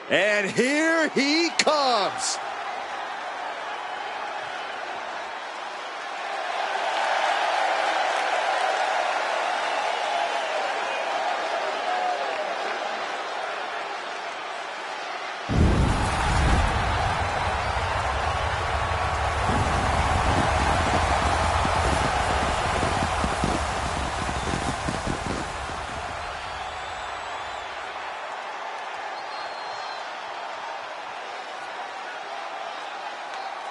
And here he comes.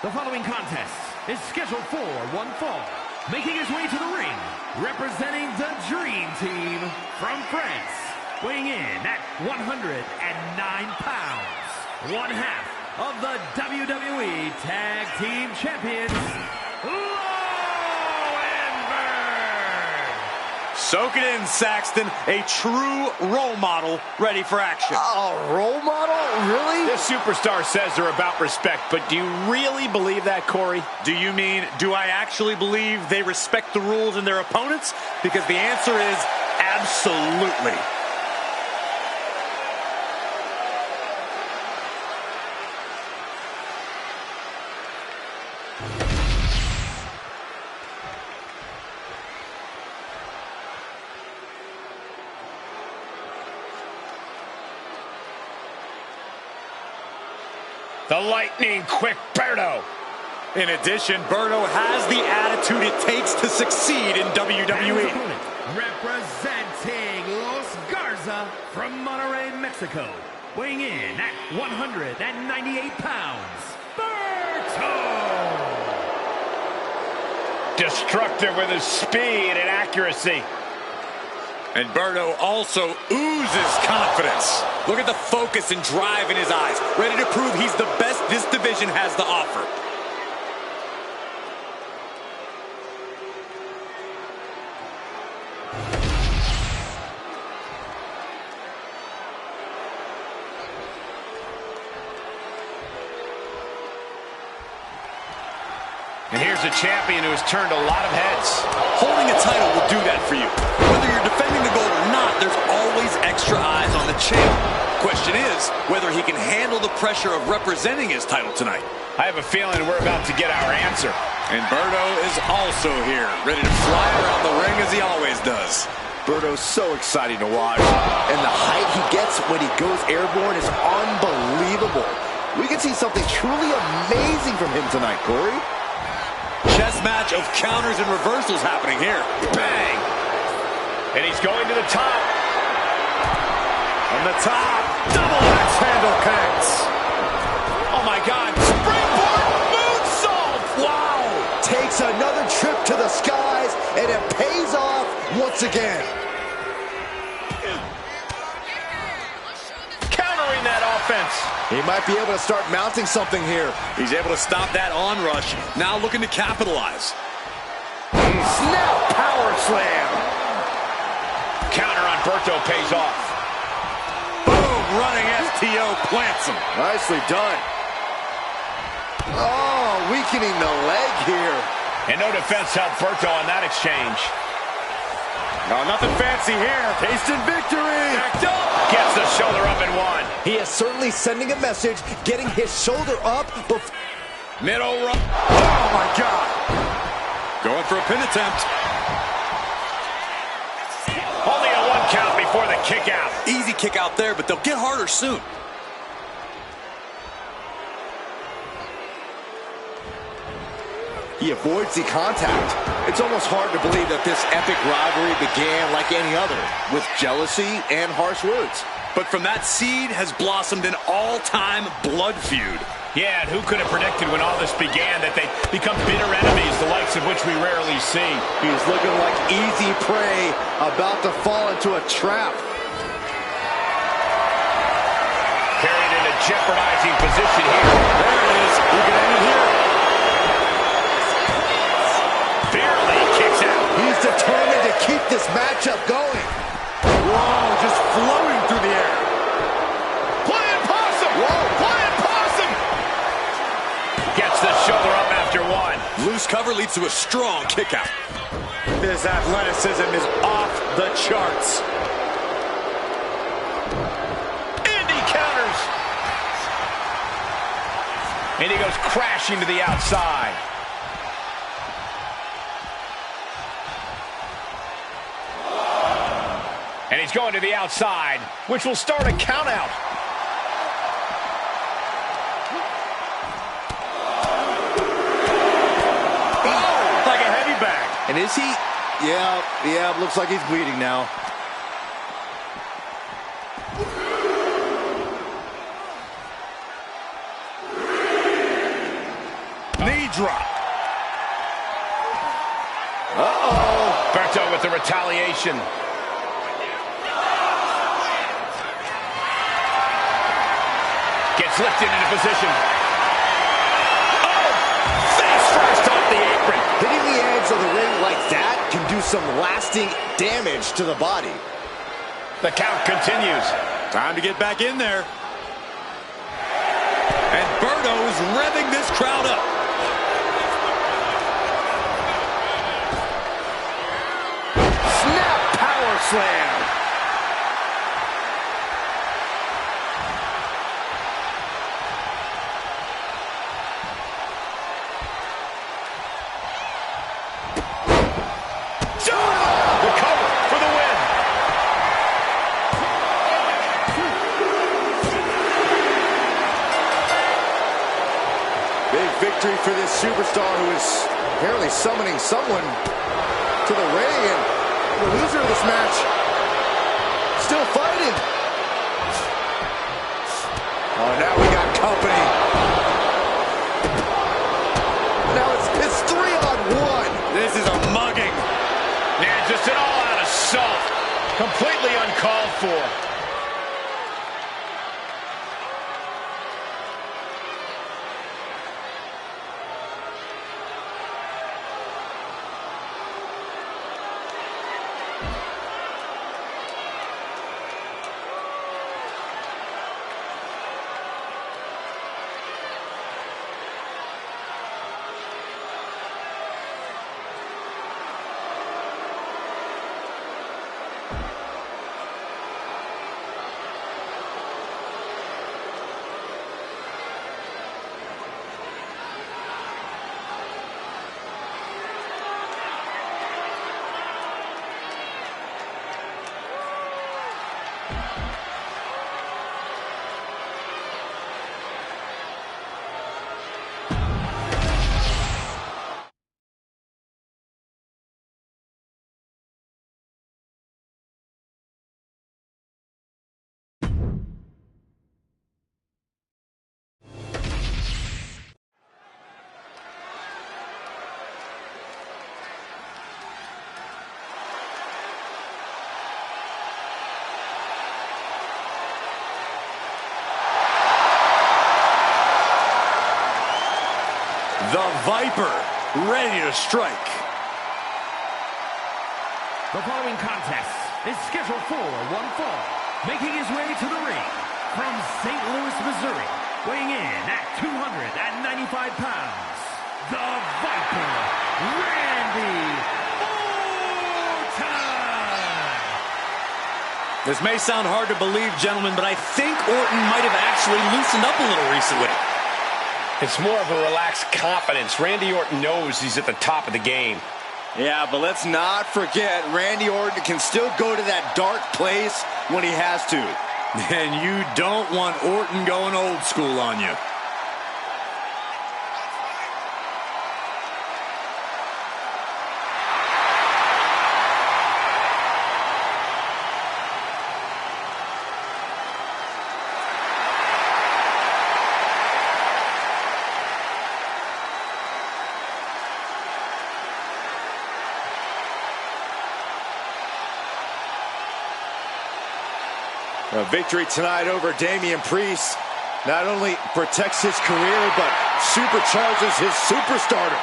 The following contest is scheduled for one fall. Making his way to the ring, representing the Dream Team from France. Weighing in at 109 pounds. One half of the WWE Tag Team Champions, Soak it in, Saxton. A true role model ready for action. A role model? Really? This superstar says they're about respect, but do you really believe that, Corey? Do you mean, do I actually believe they respect the rules and their opponents? Because the answer is absolutely. The lightning quick Berto. In addition, Berto has the attitude it takes to succeed in WWE. Representing Los Garza from Monterrey, Mexico. Weighing in at 198 pounds, Berto! Destructive with his speed and accuracy. And Berto also oozes confidence. Look at the focus and drive in his eyes. Ready to prove he's the best this division has to offer. And here's a champion who has turned a lot of heads. Holding a title will do that for you. Whether you're defending the gold or not, there's always extra eyes on the champ. Question is whether he can handle the pressure of representing his title tonight. I have a feeling we're about to get our answer. And Berto is also here, ready to fly around the ring as he always does. Berto's so exciting to watch. And the height he gets when he goes airborne is unbelievable. We can see something truly amazing from him tonight, Corey. Chess match of counters and reversals happening here. Bang! And he's going to the top. From the top, double axe handle connects. Oh my God, springboard moonsault! Wow! Takes another trip to the skies, and it pays off once again. Countering that offense. He might be able to start mounting something here. He's able to stop that onrush. Now looking to capitalize. Snap power slam. Counter on Berto pays off. Boom, running STO plants him. Nicely done. Oh, weakening the leg here. And no defense helped Berto on that exchange. No, nothing fancy here. Tasting victory. Backed up. Gets the shoulder up and one. He is certainly sending a message, getting his shoulder up. Middle run. Oh, my God. Going for a pin attempt. Only a one count before the kick out. Easy kick out there, but they'll get harder soon. He avoids the contact. It's almost hard to believe that this epic rivalry began like any other, with jealousy and harsh words. But from that seed has blossomed an all-time blood feud. Yeah, and who could have predicted when all this began that they'd become bitter enemies, the likes of which we rarely see. He's looking like easy prey, about to fall into a trap. Carried in a jeopardizing position here. There it is. We can end it here. Barely kicks out. He's determined to keep this matchup going. Whoa, just floating through the air. Flying possum! Whoa, flying possum! Gets the shoulder up after one. Loose cover leads to a strong kick out. This athleticism is off the charts. And he counters. And he goes crashing to the outside. And he's going to the outside, which will start a countout. Oh, like a heavy bag. And is he? Yeah, looks like he's bleeding now. Knee drop. Uh-oh. Berto with the retaliation. Gets lifted into position. Oh! Face first off the apron. Hitting the edge of the ring like that can do some lasting damage to the body. The count continues. Time to get back in there. And Berto is revving this crowd up. Snap power slam. The cover for the win. Big victory for this superstar who is apparently summoning someone to the ring, and the loser of this match still fighting. Oh, now we got company. Now it's 3-on-1. This is a mugging. Yeah, just an all-out assault. Completely uncalled for. The Viper, ready to strike. The following contest is scheduled for one fall. Making his way to the ring from St. Louis, Missouri, weighing in at 295 pounds, the Viper, Randy Orton. This may sound hard to believe, gentlemen, but I think Orton might have actually loosened up a little recently. It's more of a relaxed confidence. Randy Orton knows he's at the top of the game. Yeah, but let's not forget, Randy Orton can still go to that dark place when he has to. And you don't want Orton going old school on you. A victory tonight over Damian Priest not only protects his career, but supercharges his superstardom.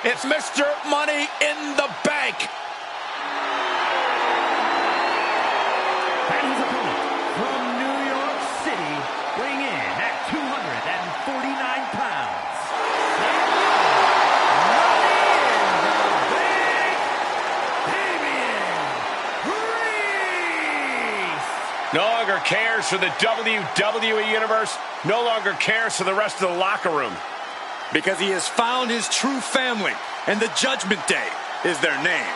It's Mr. Money in the Bank. And his opponent from New York City, weighing in at 249 pounds. No longer cares for the WWE Universe. No longer cares for the rest of the locker room. Because he has found his true family, and the Judgment Day is their name.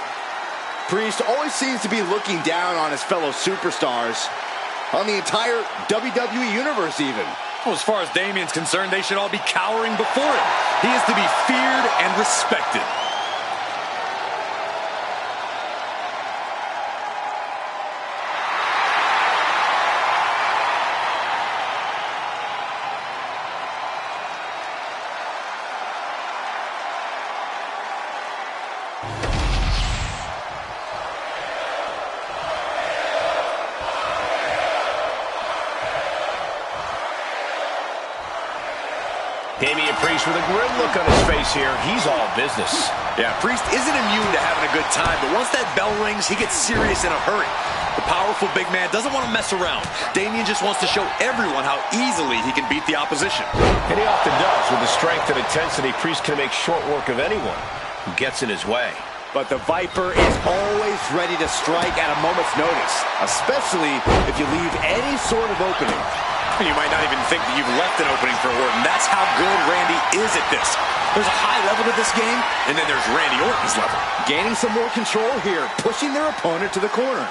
Priest always seems to be looking down on his fellow superstars, on the entire WWE Universe even. Well, as far as Damien's concerned, they should all be cowering before him. He is to be feared and respected. Damian Priest with a grim look on his face here. He's all business. Yeah, Priest isn't immune to having a good time, but once that bell rings, he gets serious in a hurry. The powerful big man doesn't want to mess around. Damien just wants to show everyone how easily he can beat the opposition. And he often does. With the strength and intensity, Priest can make short work of anyone who gets in his way. But the Viper is always ready to strike at a moment's notice, especially if you leave any sort of opening. You might not even think that you've left an opening for Orton. That's how good Randy is at this. There's a high level to this game, and then there's Randy Orton's level. Gaining some more control here, pushing their opponent to the corner.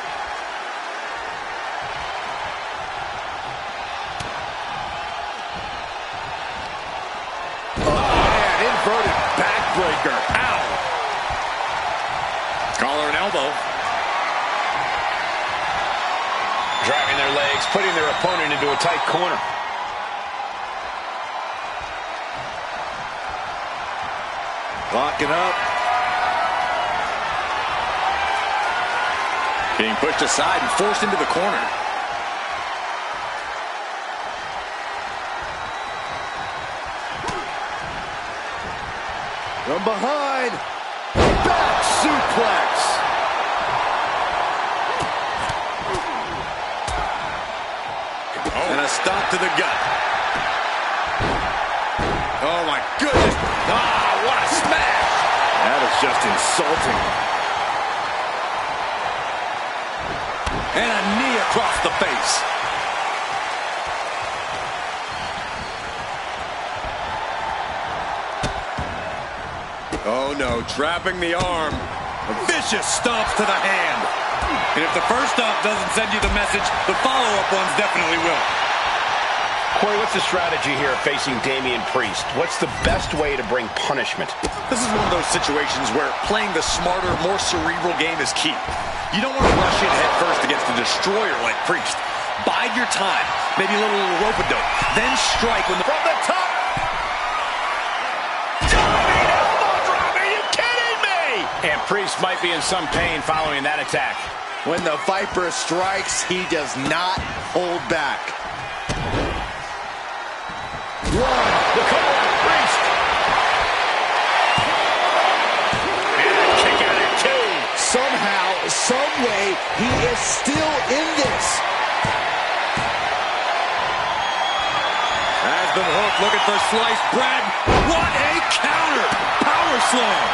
Oh, man, inverted backbreaker. Ow. Collar and elbow. Driving their legs, putting their opponent into a tight corner. Locking up. Being pushed aside and forced into the corner. From behind. Back suplex. And a stomp to the gut. Oh, my goodness. Ah, what a smash. That is just insulting. And a knee across the face. Oh, no. Trapping the arm. Vicious stomps to the hand. And if the first stomp doesn't send you the message, the follow-up ones definitely will. Corey, what's the strategy here facing Damian Priest? What's the best way to bring punishment? This is one of those situations where playing the smarter, more cerebral game is key. You don't want to rush in head first against a destroyer like Priest. Bide your time, maybe a little rope-a-dope, then strike when From the top! Are you kidding me? And Priest might be in some pain following that attack. When the Viper strikes, he does not hold back. One. The cover on Priest. And a kick out at two. Somehow, some way, he is still in this. Has been hooked, looking for sliced bread. What a counter! Power slam.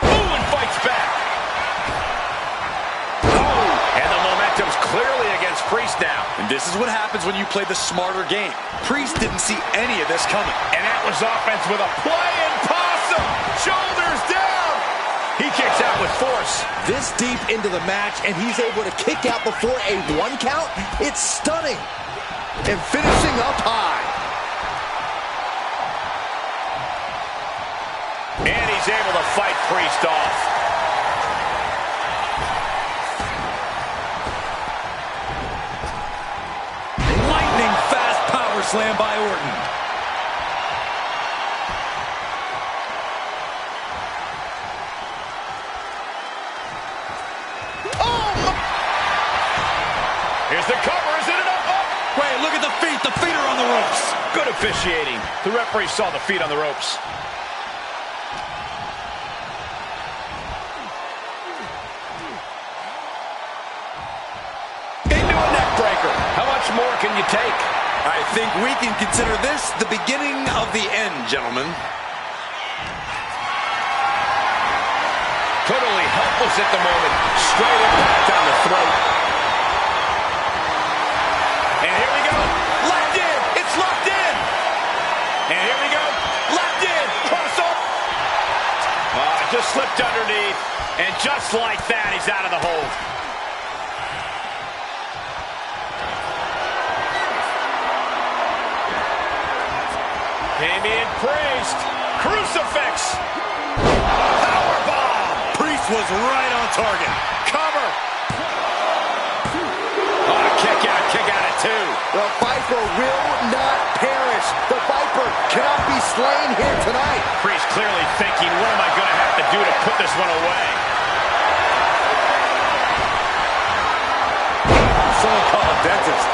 Ooh, and fights back. Oh, and the momentum's clearly against Priest now. And this is what happens when you play the smarter game. Priest didn't see any of this coming. And that was offense with a flying possum. Shoulders down. He kicks out with force. This deep into the match, and he's able to kick out before a 1 count. It's stunning. And finishing up high. And he's able to fight Priest off. Lightning fast power slam by Orton. Here's the cover, is it enough? Wait, look at the feet. The feet are on the ropes. Good Good officiating. The referee saw the feet on the ropes. Into a neck breaker. How much more can you take? I think we can consider this the beginning of the end, gentlemen. Totally helpless at the moment. Straight impact down the throat. And here we go. Locked in. It's locked in. And here we go. Locked in. Crossover. Just slipped underneath. And just like that, he's out of the hold. Damian Priest. Crucifix. Powerbomb. Priest was right on target. Cover. Kick out at two. The Viper will not perish. The Viper cannot be slain here tonight. Priest clearly thinking, what am I going to have to do to put this one away? Someone call a dentist.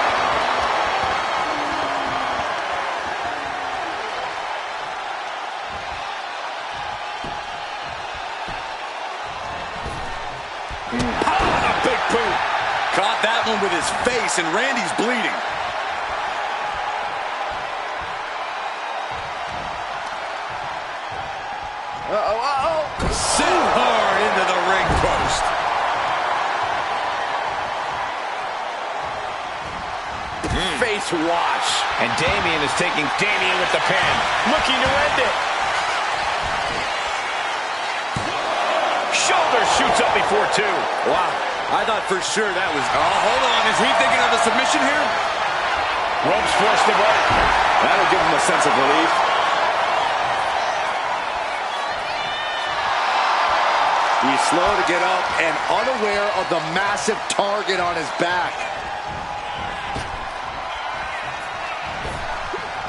A big boot. Caught that one with his face, and Randy's bleeding. Sit hard into the ring post. Face wash. And Damian is taking Damian with the pin. Looking to end it. Shoulder shoots up before two. Wow. I thought for sure that was... Oh, hold on. Is he thinking of a submission here? Ropes force the break. That'll give him a sense of relief. He's slow to get up and unaware of the massive target on his back.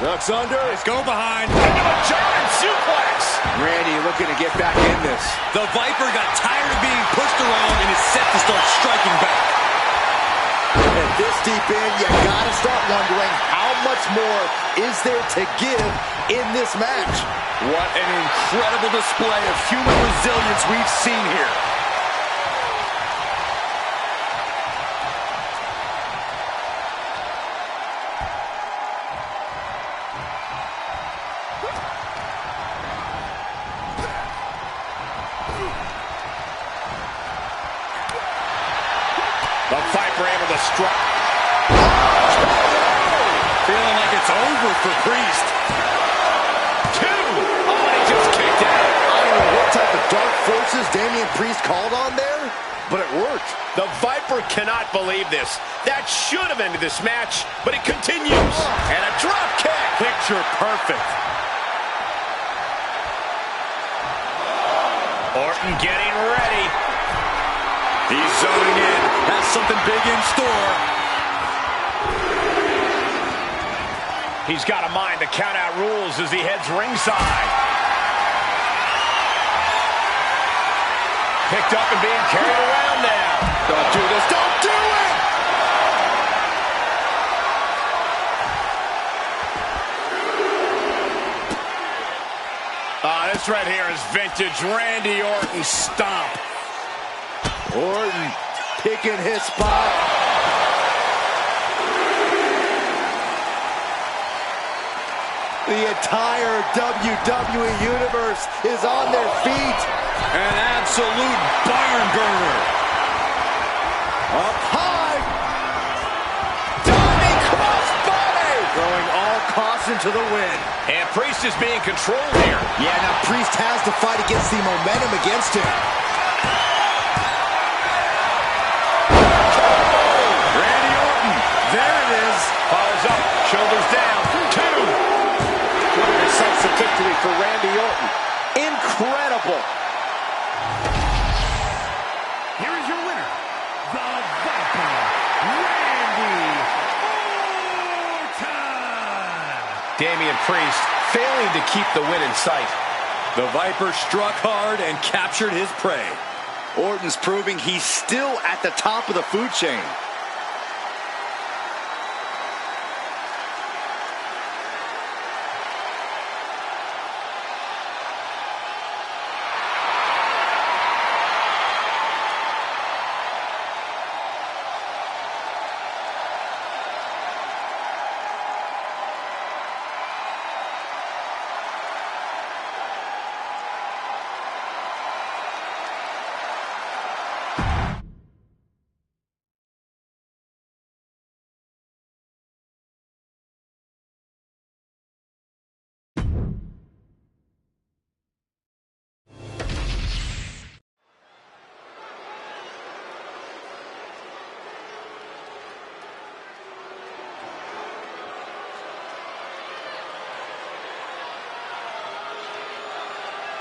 Ducks under. Let's go behind. Into a German suplex. Randy looking to get back in this. The Viper got tired of being pushed around and is set to start striking back. At this deep in, you gotta start wondering how much more is there to give in this match. What an incredible display of human resilience we've seen here. The Viper able to strike. Feeling like it's over for Priest. Two. Oh, he just kicked out. I don't know what type of dark forces Damian Priest called on there, but it worked. The Viper cannot believe this. That should have ended this match, but it continues. And a drop kick. Picture perfect. Orton getting ready. He's zoning in. Has something big in store. He's got to mind the count-out rules as he heads ringside. Picked up and being carried around now. Don't do this. Don't do it! This right here is vintage Randy Orton stomp. Orton picking his spot. The entire WWE Universe is on their feet. An absolute barn burner. Up high. Diving crossbody. Throwing all caution to the wind. And Priest is being controlled here. Yeah, now Priest has to fight against the momentum against him. Randy Orton. There it is. Follows up. Shoulders down. Two. What a decisive victory for Randy Orton. Incredible. Here is your winner, the Viper, Randy Orton. Damian Priest failing to keep the win in sight. The Viper struck hard and captured his prey. Orton's proving he's still at the top of the food chain.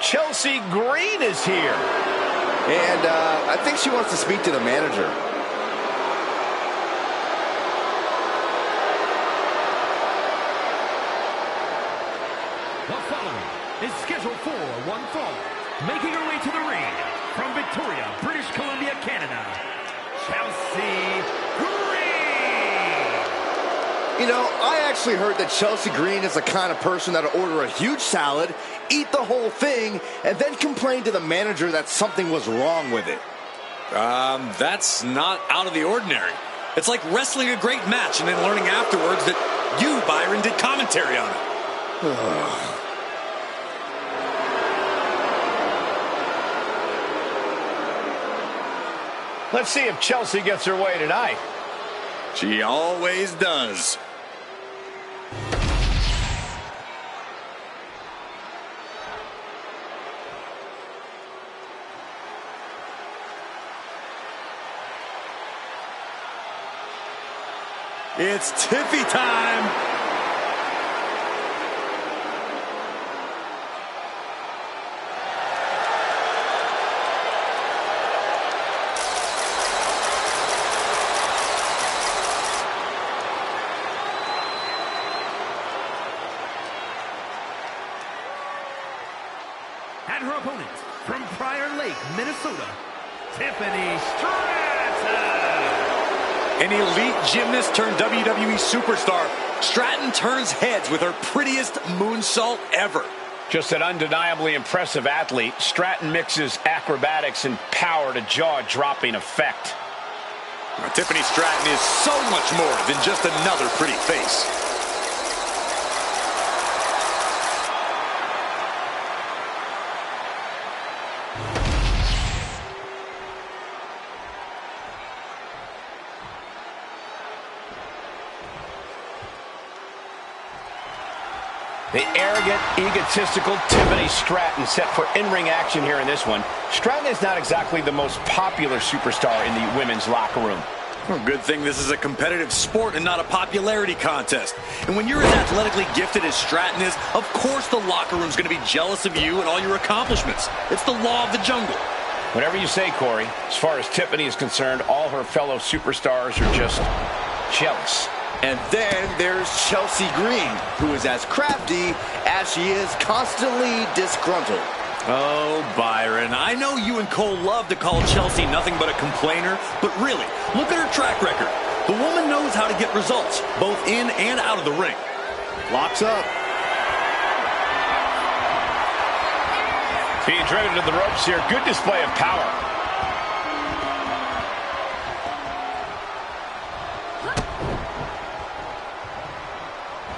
Chelsea Green is here. And I think she wants to speak to the manager. The following is scheduled for one fall. Making her way to the ring from Victoria, British Columbia, Canada, Chelsea Green. You know, I actually heard that Chelsea Green is the kind of person that'll order a huge salad, eat the whole thing, and then complain to the manager that something was wrong with it. That's not out of the ordinary. It's like wrestling a great match and then learning afterwards that you, Byron, did commentary on it. Let's see if Chelsea gets her way tonight. She always does. It's Tiffy time. And her opponent, from Prior Lake, Minnesota, Tiffany Stratton. An elite gymnast turned WWE superstar, Stratton turns heads with her prettiest moonsault ever. Just an undeniably impressive athlete, Stratton mixes acrobatics and power to jaw-dropping effect. Now, Tiffany Stratton is so much more than just another pretty face. The arrogant, egotistical Tiffany Stratton set for in-ring action here in this one. Stratton is not exactly the most popular superstar in the women's locker room. Well, good thing this is a competitive sport and not a popularity contest. And when you're as athletically gifted as Stratton is, of course the locker room's going to be jealous of you and all your accomplishments. It's the law of the jungle. Whatever you say, Corey. As far as Tiffany is concerned, all her fellow superstars are just jealous. And then there's Chelsea Green, who is as crafty as she is constantly disgruntled. Oh, Byron, I know you and Cole love to call Chelsea nothing but a complainer, but really, look at her track record. The woman knows how to get results, both in and out of the ring. Locks up. Being driven to the ropes here. Good display of power.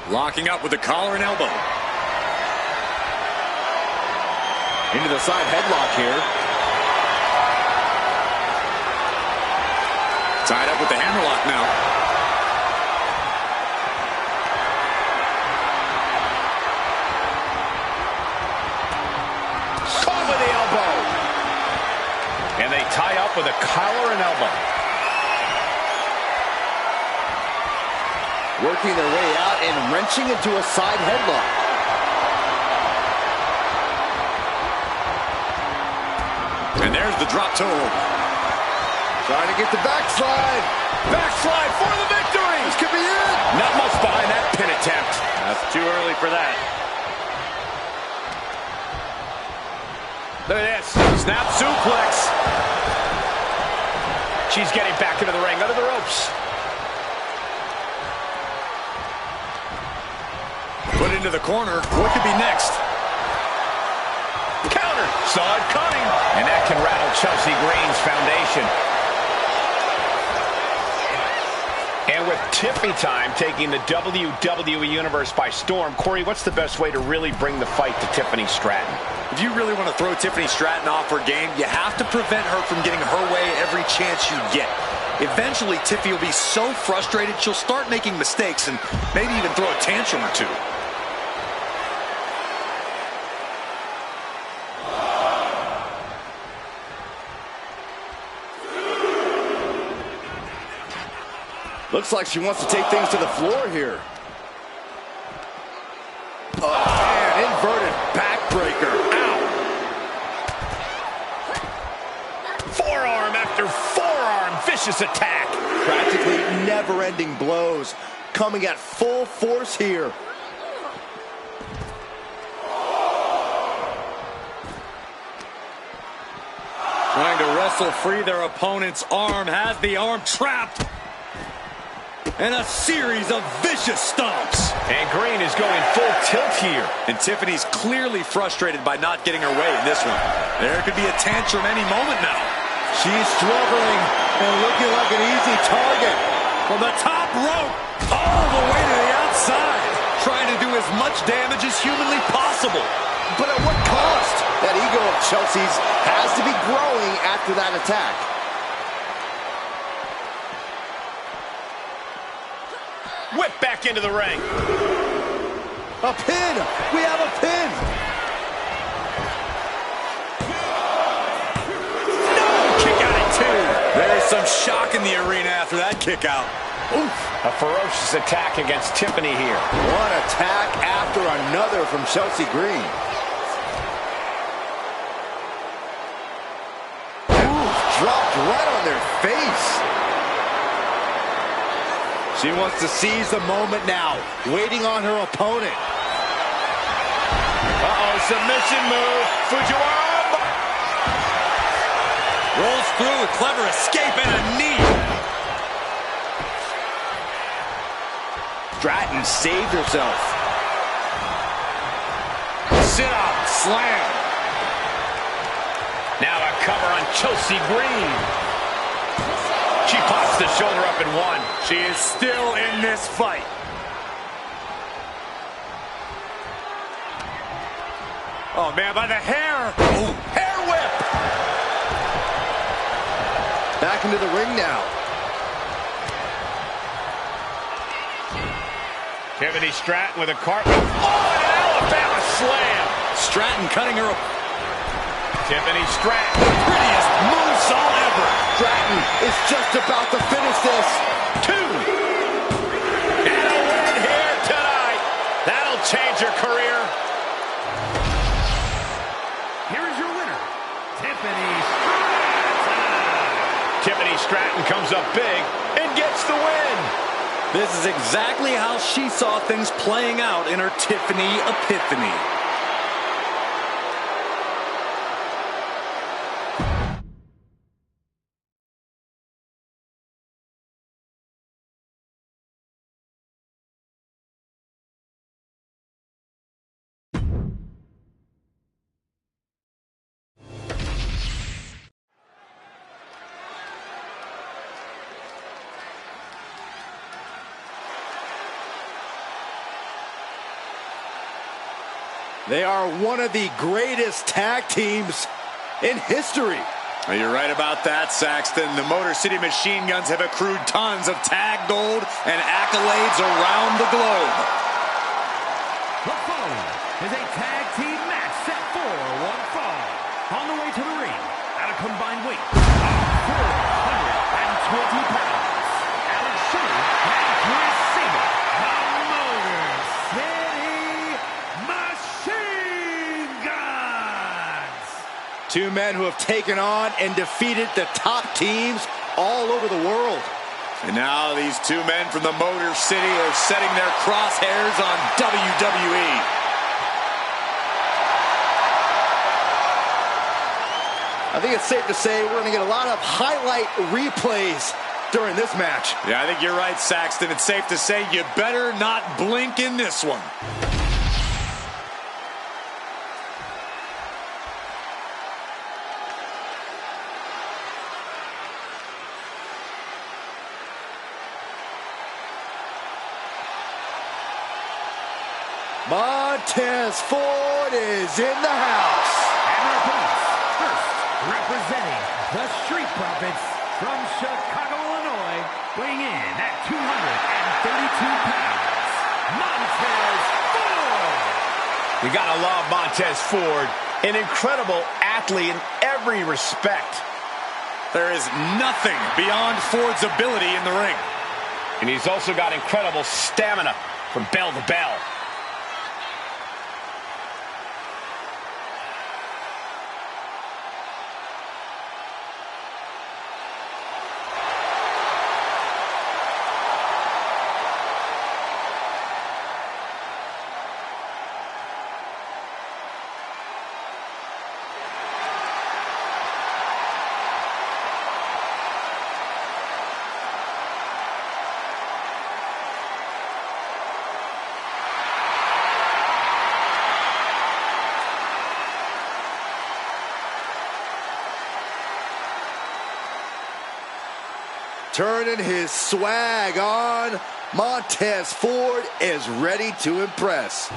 Locking up with the collar and elbow. Into the side headlock here. Tied up with the hammerlock now. Caught with the elbow. And they tie up with a collar and elbow. Working their way out and wrenching into a side headlock. And there's the drop toe. Trying to get the backslide. Backslide for the victory. This could be it. Not much behind that pin attempt. That's too early for that. Look at this. Snap suplex. She's getting back into the ring, under the ropes. Put into the corner. What could be next? Counter. Saw it coming. And that can rattle Chelsea Green's foundation. And with Tiffy time taking the WWE Universe by storm, Corey, what's the best way to really bring the fight to Tiffany Stratton? If you really want to throw Tiffany Stratton off her game, you have to prevent her from getting her way every chance you get. Eventually, Tiffy will be so frustrated, she'll start making mistakes and maybe even throw a tantrum or two. Looks like she wants to take things to the floor here. Oh, man, inverted backbreaker. Ow. Forearm after forearm, vicious attack. Practically never-ending blows coming at full force here. Trying to wrestle free their opponent's arm, has the arm trapped. And a series of vicious stomps. And Green is going full tilt here. And Tiffany's clearly frustrated by not getting her way in this one. There could be a tantrum any moment now. She's struggling and looking like an easy target. From the top rope, all the way to the outside. Trying to do as much damage as humanly possible. But at what cost? That ego of Chelsea's has to be growing after that attack. Whip back into the ring. A pin! We have a pin! No! Kick out at two. There's some shock in the arena after that kick out. Oof. A ferocious attack against Tiffany here. One attack after another from Chelsea Green. Dropped right on their face. She wants to seize the moment now, waiting on her opponent. Uh-oh, submission move. Fujiwara. Rolls through, a clever escape and a knee. Stratton saved herself. Sit up, slam. Now a cover on Chelsea Green. She pops the shoulder up in one. She is still in this fight. Oh, man, by the hair. Ooh, hair whip. Back into the ring now. Tiffany Stratton with a cartwheel. Oh, and an Alabama slam. Stratton cutting her up. Tiffany Stratton. Prettiest moonsault ever. Stratton is just about to finish this. Two. And a win here tonight. That'll change her career. Here is your winner, Tiffany Stratton. Tiffany Stratton comes up big and gets the win. This is exactly how she saw things playing out in her Tiffany epiphany. They are one of the greatest tag teams in history. You're right about that, Saxton. The Motor City Machine Guns have accrued tons of tag gold and accolades around the globe. The following is a tag team match set for one fall. On the way to the ring, at a combined weight of 420 pounds, Alex Shelley and Chris Sabre, the Motor City Machine Guns. Two men who have taken on and defeated the top teams all over the world. And now these two men from the Motor City are setting their crosshairs on WWE. I think it's safe to say we're going to get a lot of highlight replays during this match. Yeah, I think you're right, Saxton. It's safe to say you better not blink in this one. Montez Ford is in the house. And our opponents, first representing the Street Profits from Chicago, Illinois, weighing in at 232 pounds, Montez Ford. You gotta love Montez Ford, an incredible athlete in every respect. There is nothing beyond Ford's ability in the ring. And he's also got incredible stamina from bell to bell. turning his swag on. Montez Ford is ready to impress.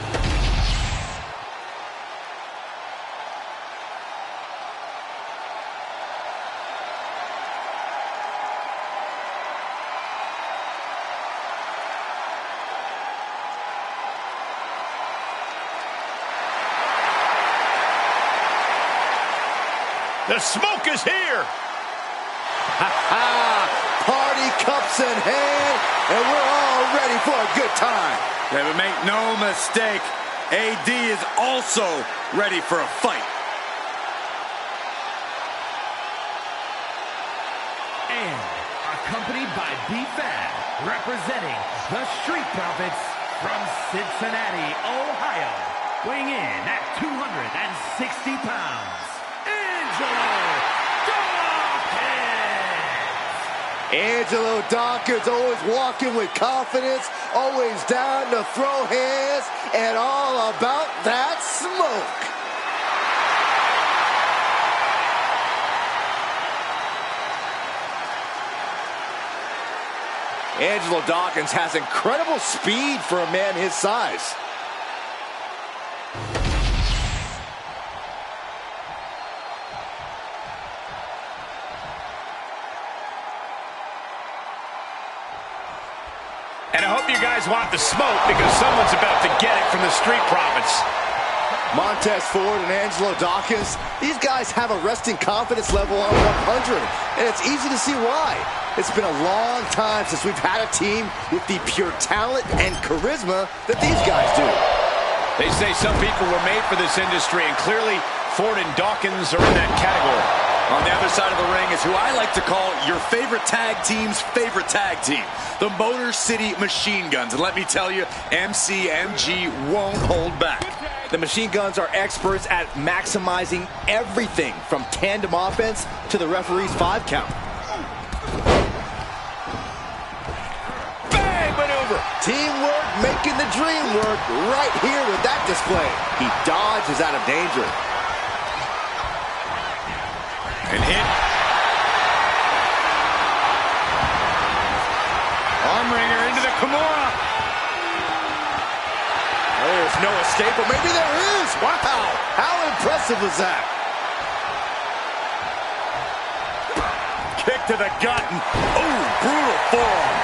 The smoke is here. Party cups in hand, and we're all ready for a good time. Yeah, but make no mistake, AD is also ready for a fight. And accompanied by B-Fab, representing the Street Profits from Cincinnati, Ohio, weighing in at 260 pounds, Angelo Dawkins, always walking with confidence, always down to throw hands, and all about that smoke. Angelo Dawkins has incredible speed for a man his size. And I hope you guys want the smoke because someone's about to get it from the Street Profits. Montez Ford and Angelo Dawkins, these guys have a resting confidence level on 100, and it's easy to see why. It's been a long time since we've had a team with the pure talent and charisma that these guys do. They say some people were made for this industry, and clearly Ford and Dawkins are in that category. On the other side of the ring is who I like to call your favorite tag team's favorite tag team, the Motor City Machine Guns. And let me tell you, MCMG won't hold back. The Machine Guns are experts at maximizing everything from tandem offense to the referee's 5 count. Bang maneuver! Teamwork making the dream work right here with that display. He dodges out of danger. And hit. Armringer into the Kimura. There's no escape, but maybe there is. Wow, how impressive was that? Kick to the gut. Oh, brutal forearm.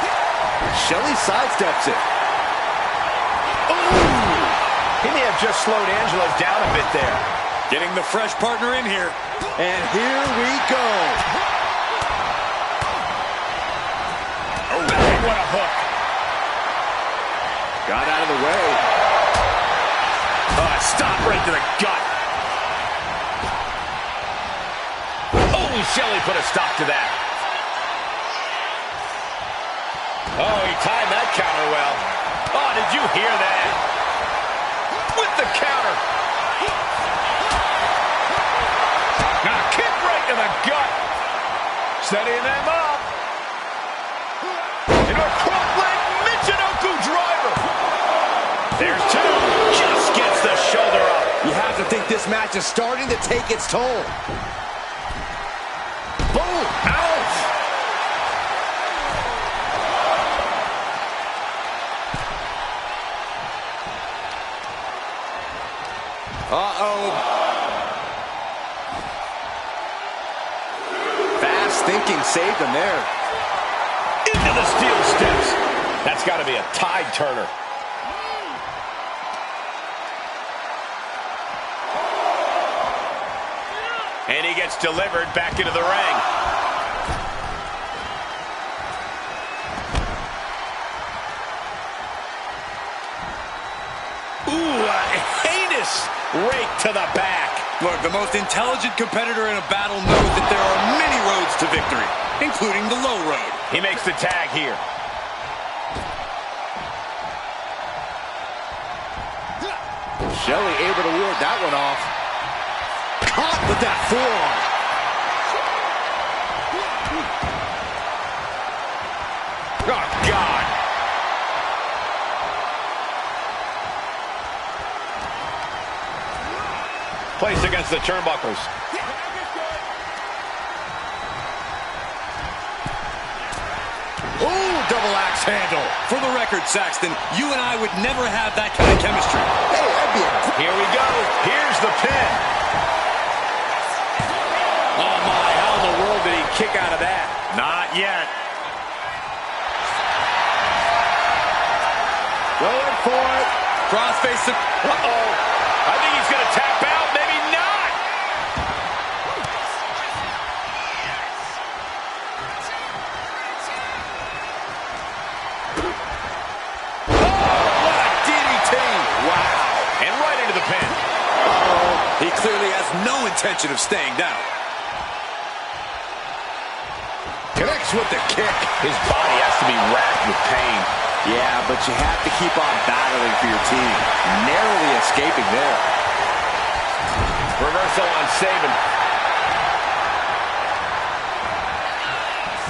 Shelley sidesteps it. Ooh! He may have just slowed Angelo down a bit there. Getting the fresh partner in here. And here we go. Oh, what a hook. Got out of the way. Stop right to the gut. Oh, Shelley put a stop to that. Oh, he timed that counter well. Oh, did you hear that? With the counter. Now kick right to the gut. Setting them up. And a front leg Michinoku driver. There's two. Just gets the shoulder up. You have to think this match is starting to take its toll. Boom! Ouch! Uh-oh. Fast thinking saved him there. Into the steel steps. That's got to be a tide turner. And he gets delivered back into the ring. Ooh, a heinous rake to the back. Look, the most intelligent competitor in a battle knows that there are many roads to victory, including the low road. He makes the tag here. Shelley able to ward that one off. Caught with that forearm. Oh, God. Placed against the turnbuckles. handle. For the record, Saxton, you and I would never have that kind of chemistry. Hey, that'd be Here we go. Here's the pin. Oh, my. How in the world did he kick out of that? Not yet. going for it. Crossface. Uh-oh. I think he's going to tap out. Maybe not. What a DDT. Wow. And right into the pin. Uh-oh. He clearly has no intention of staying down. Connects with the kick. His body has to be racked with pain. Yeah, but you have to keep on battling for your team. Narrowly escaping there. Reversal on Saban.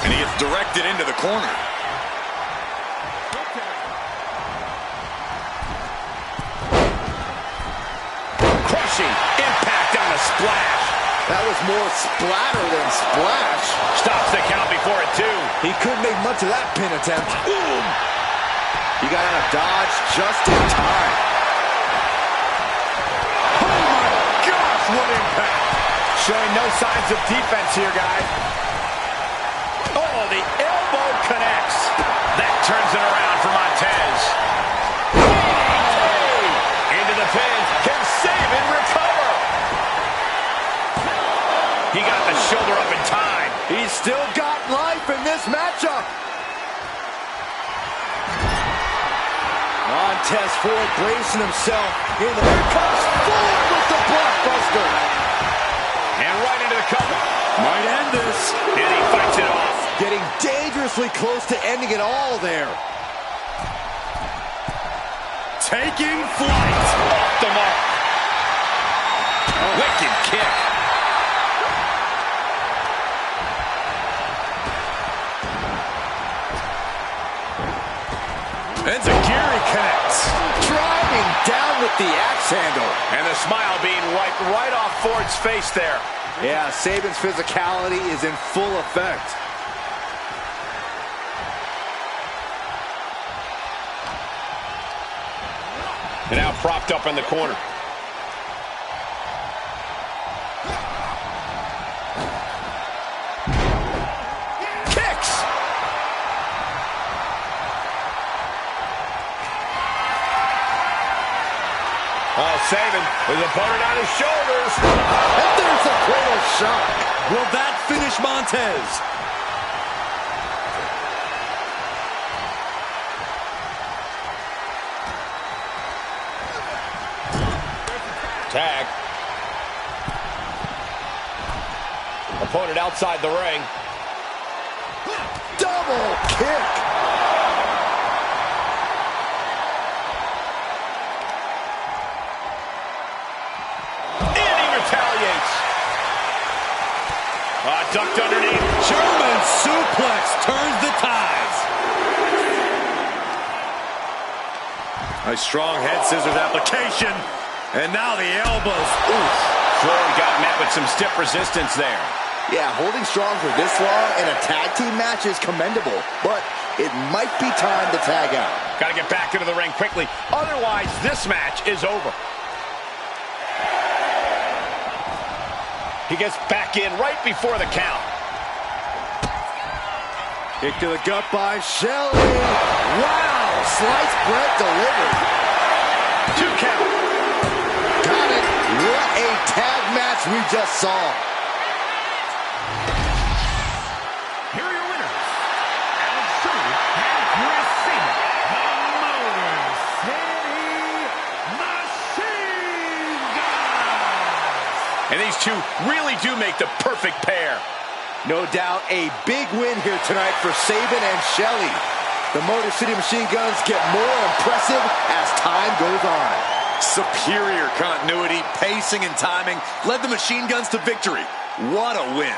And he gets directed into the corner. Crushing impact on the splash. That was more splatter than splash. Stops the count before it, too. He couldn't make much of that pin attempt. Boom! He got out of dodge just in time. Oh, my gosh, what impact. Showing no signs of defense here, guys. Oh, the elbow connects. That turns it around for Montez. Into the pin. Can Saban recover? He got the shoulder up in time. He's still got life in this matchup. Montez Ford bracing himself. Here comes Ford with the blockbuster. And right into the cover. Might end this. And he fights it off. Getting dangerously close to ending it all there. Taking flight. Off the mark. Wicked kick. Enziguri connects. Driving down with the axe handle. And the smile being wiped right off Ford's face there. Yeah, Saban's physicality is in full effect. And now propped up in the corner. Kicks! Oh, Saban, his opponent on his shoulders. And there's a fatal shot. Will that finish Montez? Tag. Opponent outside the ring. Double kick. And he retaliates. Ducked underneath. German suplex turns the tides. A strong head scissors application. And now the elbows. Oof. Ford got met with some stiff resistance there. Yeah, holding strong for this long in a tag team match is commendable, but it might be time to tag out. Got to get back into the ring quickly. Otherwise, this match is over. He gets back in right before the count. Kick to the gut by Shelley. Wow, sliced bread delivered. 2 count. Got it. What a tag match we just saw. Here are your winners. Alex and Chris Saban, the Motor City Machine Guns. And these two really do make the perfect pair. No doubt a big win here tonight for Saban and Shelley. The Motor City Machine Guns get more impressive as time goes on. Superior continuity, pacing, and timing led the Machine Guns to victory. What a win.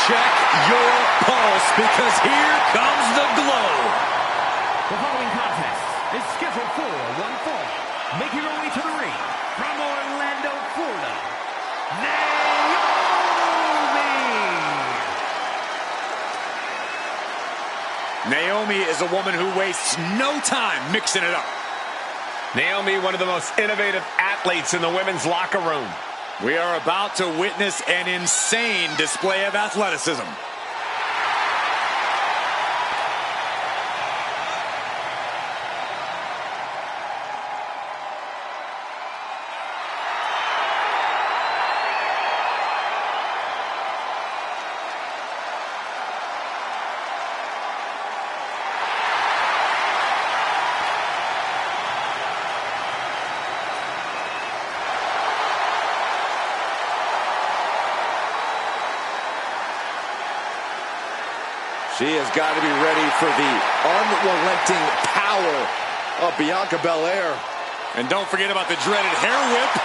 Check your pulse, because here comes the glow. The following contest is scheduled for one fall. Making her way to the ring from Orlando, Florida, Naomi is a woman who wastes no time mixing it up. Naomi, one of the most innovative athletes in the women's locker room. We are about to witness an insane display of athleticism. She has got to be ready for the unrelenting power of Bianca Belair. And don't forget about the dreaded hair whip.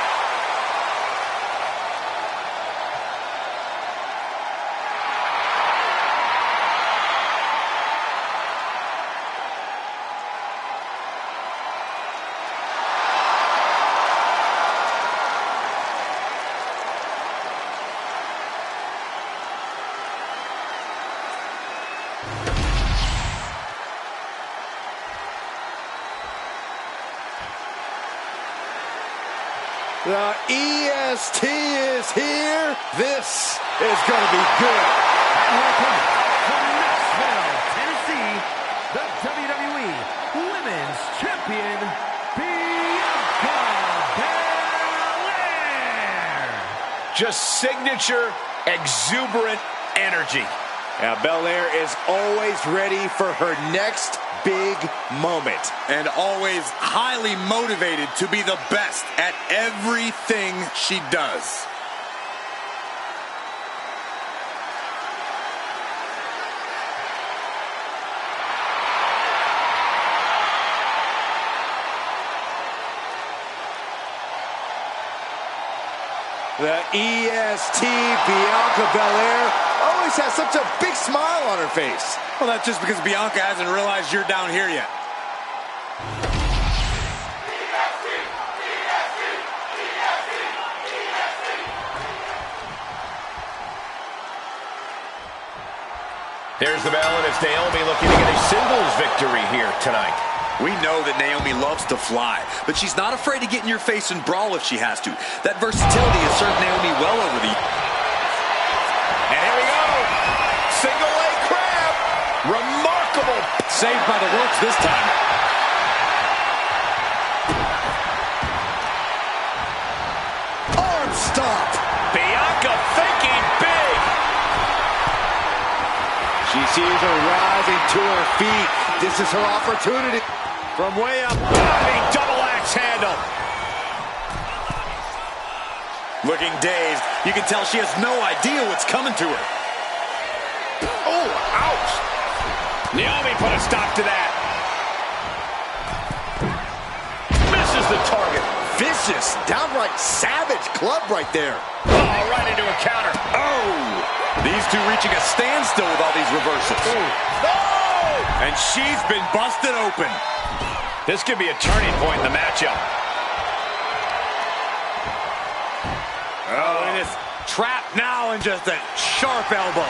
The EST is here. This is going to be good. from Knoxville, Tennessee, the WWE Women's Champion, Bianca Belair. Just signature, exuberant energy. Now, Belair is always ready for her next big moment. And always highly motivated to be the best at everything she does. The EST, Bianca Belair, always has such a big smile on her face. Well, that's just because Bianca hasn't realized you're down here yet. There's the bell, and it's Naomi looking to get a singles victory here tonight. We know that Naomi loves to fly, but she's not afraid to get in your face and brawl if she has to. That versatility has served Naomi well over the... And here we go. Single leg crab. Remarkable. Saved by the ropes this time. Arm stomp. Bianca thinking big. She sees her rising to her feet. This is her opportunity. From way up. Diving double axe handle. Looking dazed, you can tell she has no idea what's coming to her. Oh, ouch. Naomi put a stop to that. Misses the target. Vicious, downright savage club right there. Oh, right into a counter. Oh! These two reaching a standstill with all these reversals. Oh! And she's been busted open. This could be a turning point in the matchup. Oh, and it's trapped now in just a sharp elbow.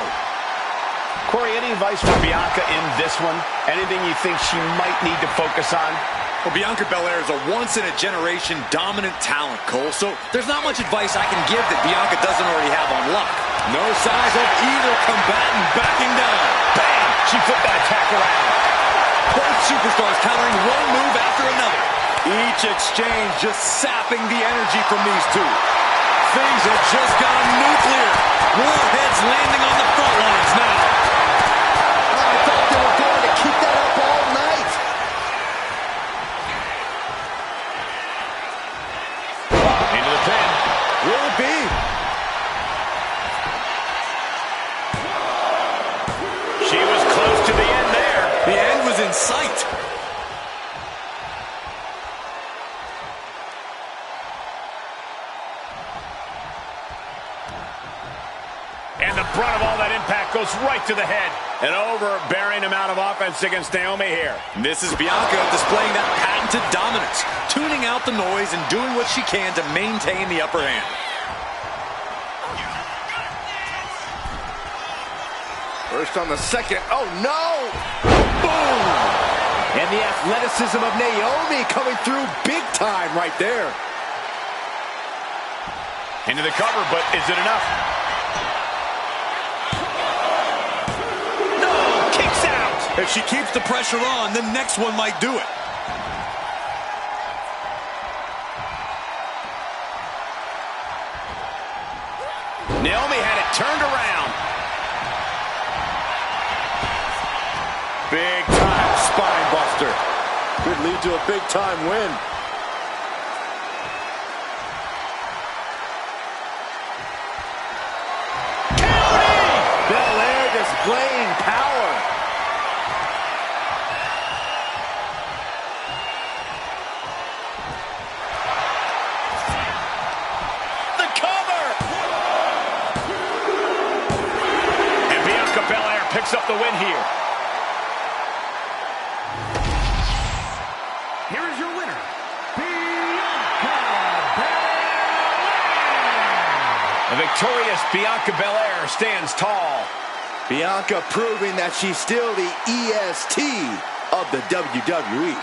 Corey, any advice for Bianca in this one? Anything you think she might need to focus on? Well, Bianca Belair is a once-in-a-generation dominant talent, Cole, so there's not much advice I can give that Bianca doesn't already have on lock. No signs of either combatant backing down. Bam! She flipped that attack around. Both superstars countering one move after another. Each exchange just sapping the energy from these two. Things have just gone nuclear. Warheads landing on the front lines now. I thought they were going to keep that up all night. Into the pin. Will it be? She was close to the end there. The end was in sight. And the the brunt of all that impact goes right to the head. An overbearing amount of offense against Naomi here. This is Bianca displaying that patented dominance, tuning out the noise and doing what she can to maintain the upper hand. First on the second. Oh, no! Boom! And the athleticism of Naomi coming through big time right there. Into the cover, but is it enough? No! Kicks out! If she keeps the pressure on, the next one might do it. Naomi had it turned around. Big time spine buster. Could lead to a big time win. Belair displaying power. The cover! And Bianca Belair picks up the win here. Here is your winner, Bianca Belair. The victorious Bianca Belair stands tall. Bianca proving that she's still the EST of the WWE.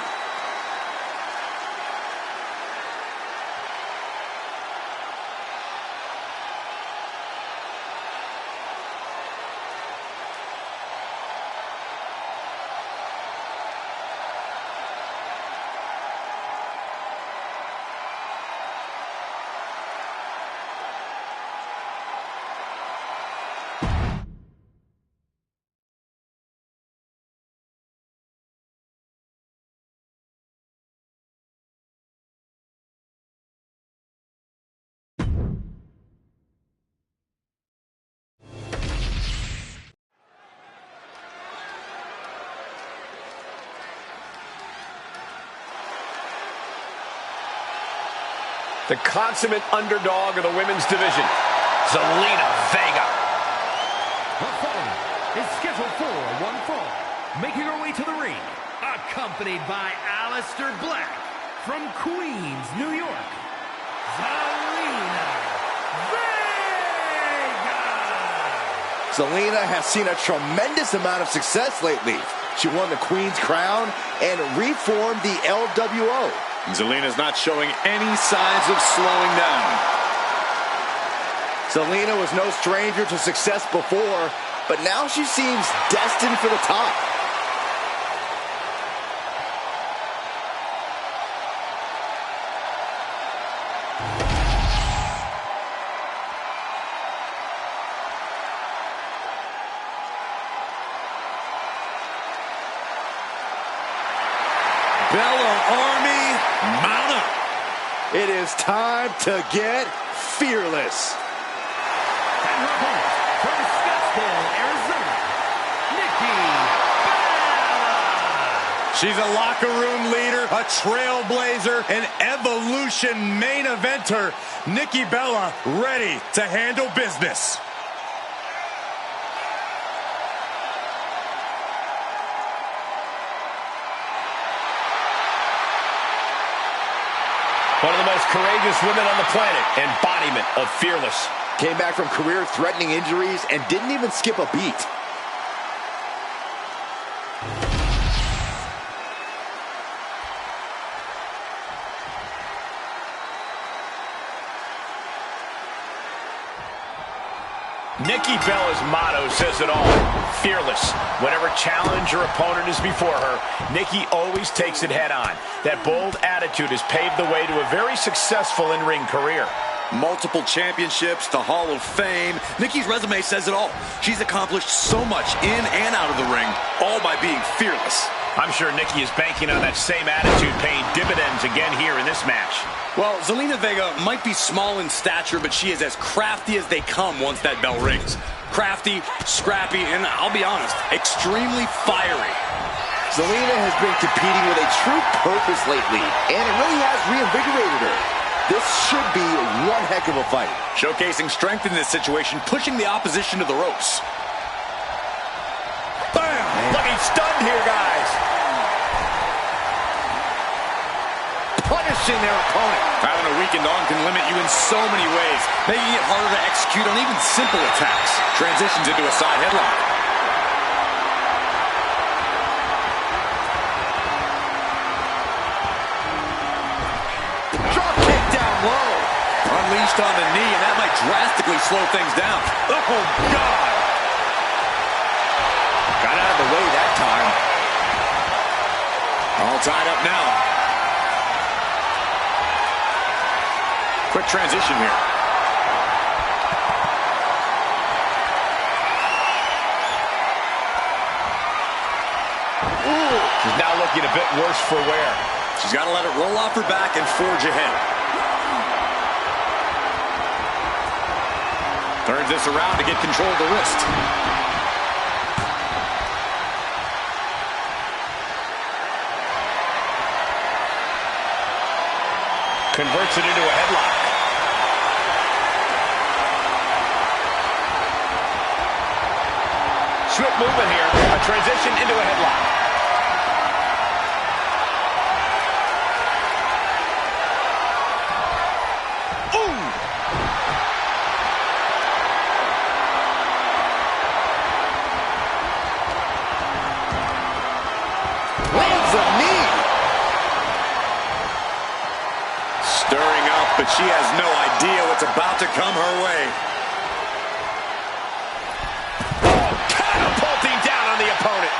The consummate underdog of the women's division, Zelina Vega. The following is scheduled for one fall. Making her way to the ring, accompanied by Aleister Black from Queens, New York, Zelina Vega. Zelina has seen a tremendous amount of success lately. She won the Queen's Crown and reformed the LWO. Zelina's not showing any signs of slowing down. Zelina was no stranger to success before, but now she seems destined for the top. Bella Army, mount up. It is time to get fearless. And her opponent from Scottsdale, Arizona, Nikki Bella. She's a locker room leader, a trailblazer, an Evolution main eventer. Nikki Bella ready to handle business. One of the most courageous women on the planet, embodiment of fearless. Came back from career-threatening injuries and didn't even skip a beat. Nikki Bella's motto says it all. Fearless. Whatever challenge or opponent is before her, Nikki always takes it head on. That bold attitude has paved the way to a very successful in-ring career. Multiple championships, the Hall of Fame. Nikki's resume says it all. She's accomplished so much in and out of the ring, all by being fearless. I'm sure Nikki is banking on that same attitude paying dividends again here in this match. Well, Zelina Vega might be small in stature, but she is as crafty as they come once that bell rings. Crafty, scrappy, and I'll be honest, extremely fiery. Zelina has been competing with a true purpose lately, and it really has reinvigorated her. This should be one heck of a fight. Showcasing strength in this situation, pushing the opposition to the ropes. Bam! Looking stunned here, guys. Punishing their opponent. Having a weakened arm can limit you in so many ways, making it harder to execute on even simple attacks. Transitions into a side headlock. Drop kick down low. Unleashed on the knee, and that might drastically slow things down. Oh, God. Got out of the way that time. All tied up now. Quick transition here. Ooh. She's now looking a bit worse for wear. She's got to let it roll off her back and forge ahead. Turns this around to get control of the wrist. Converts it into a headlock. Swift movement here. A transition into a headlock. Ooh! Lands a knee. Stirring up, but she has no idea what's about to come her way. Oh, catapulting down on the opponent.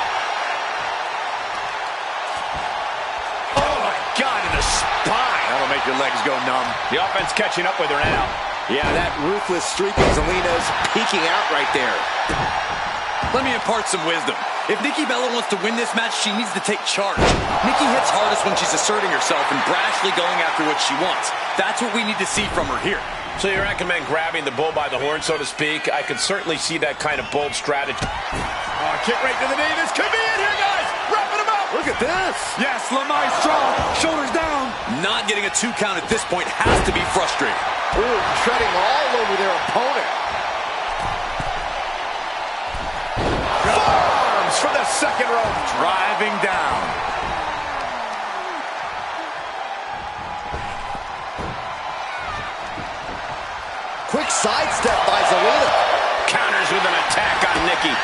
Oh, my God, in the spine. That'll make your legs go numb. The offense catching up with her now. Yeah, that ruthless streak of Zelina's peeking out right there. Let me impart some wisdom. If Nikki Bella wants to win this match, she needs to take charge. Nikki hits hardest when she's asserting herself and brashly going after what she wants. That's what we need to see from her here. So you recommend grabbing the bull by the horn, so to speak? I could certainly see that kind of bold strategy. Oh, kick right to the knee. This could be it here, guys. Wrapping him up. Look at this. Yes, La Maestra. Shoulders down. Not getting a 2 count at this point has to be frustrating. Ooh, treading all over their opponent. Forearms for the second rope. Driving down. Quick sidestep by Zelina. Counters with an attack on Nikki.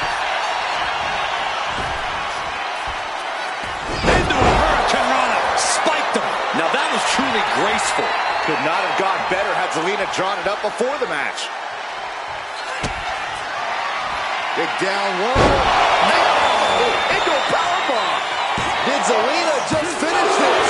Into a Hurricane Rana. Spiked him. Now that was truly graceful. Could not have gone better had Zelina drawn it up before the match. Big down low. Into a powerbomb. Did Zelina just finish this?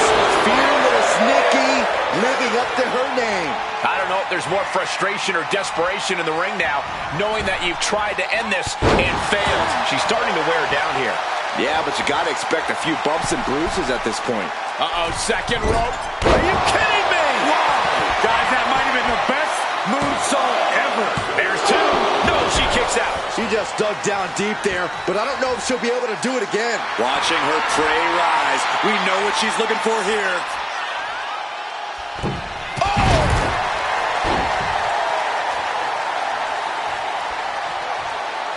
Fearless Nikki living up to her name. I don't know if there's more frustration or desperation in the ring now, knowing that you've tried to end this and failed. She's starting to wear down here. Yeah, but you got to expect a few bumps and bruises at this point. Uh-oh, second rope. Are you kidding me? Wow. Guys, that might have been the best moonsault ever. There's two. No, she kicks out. She just dug down deep there, but I don't know if she'll be able to do it again. Watching her prey rise. We know what she's looking for here.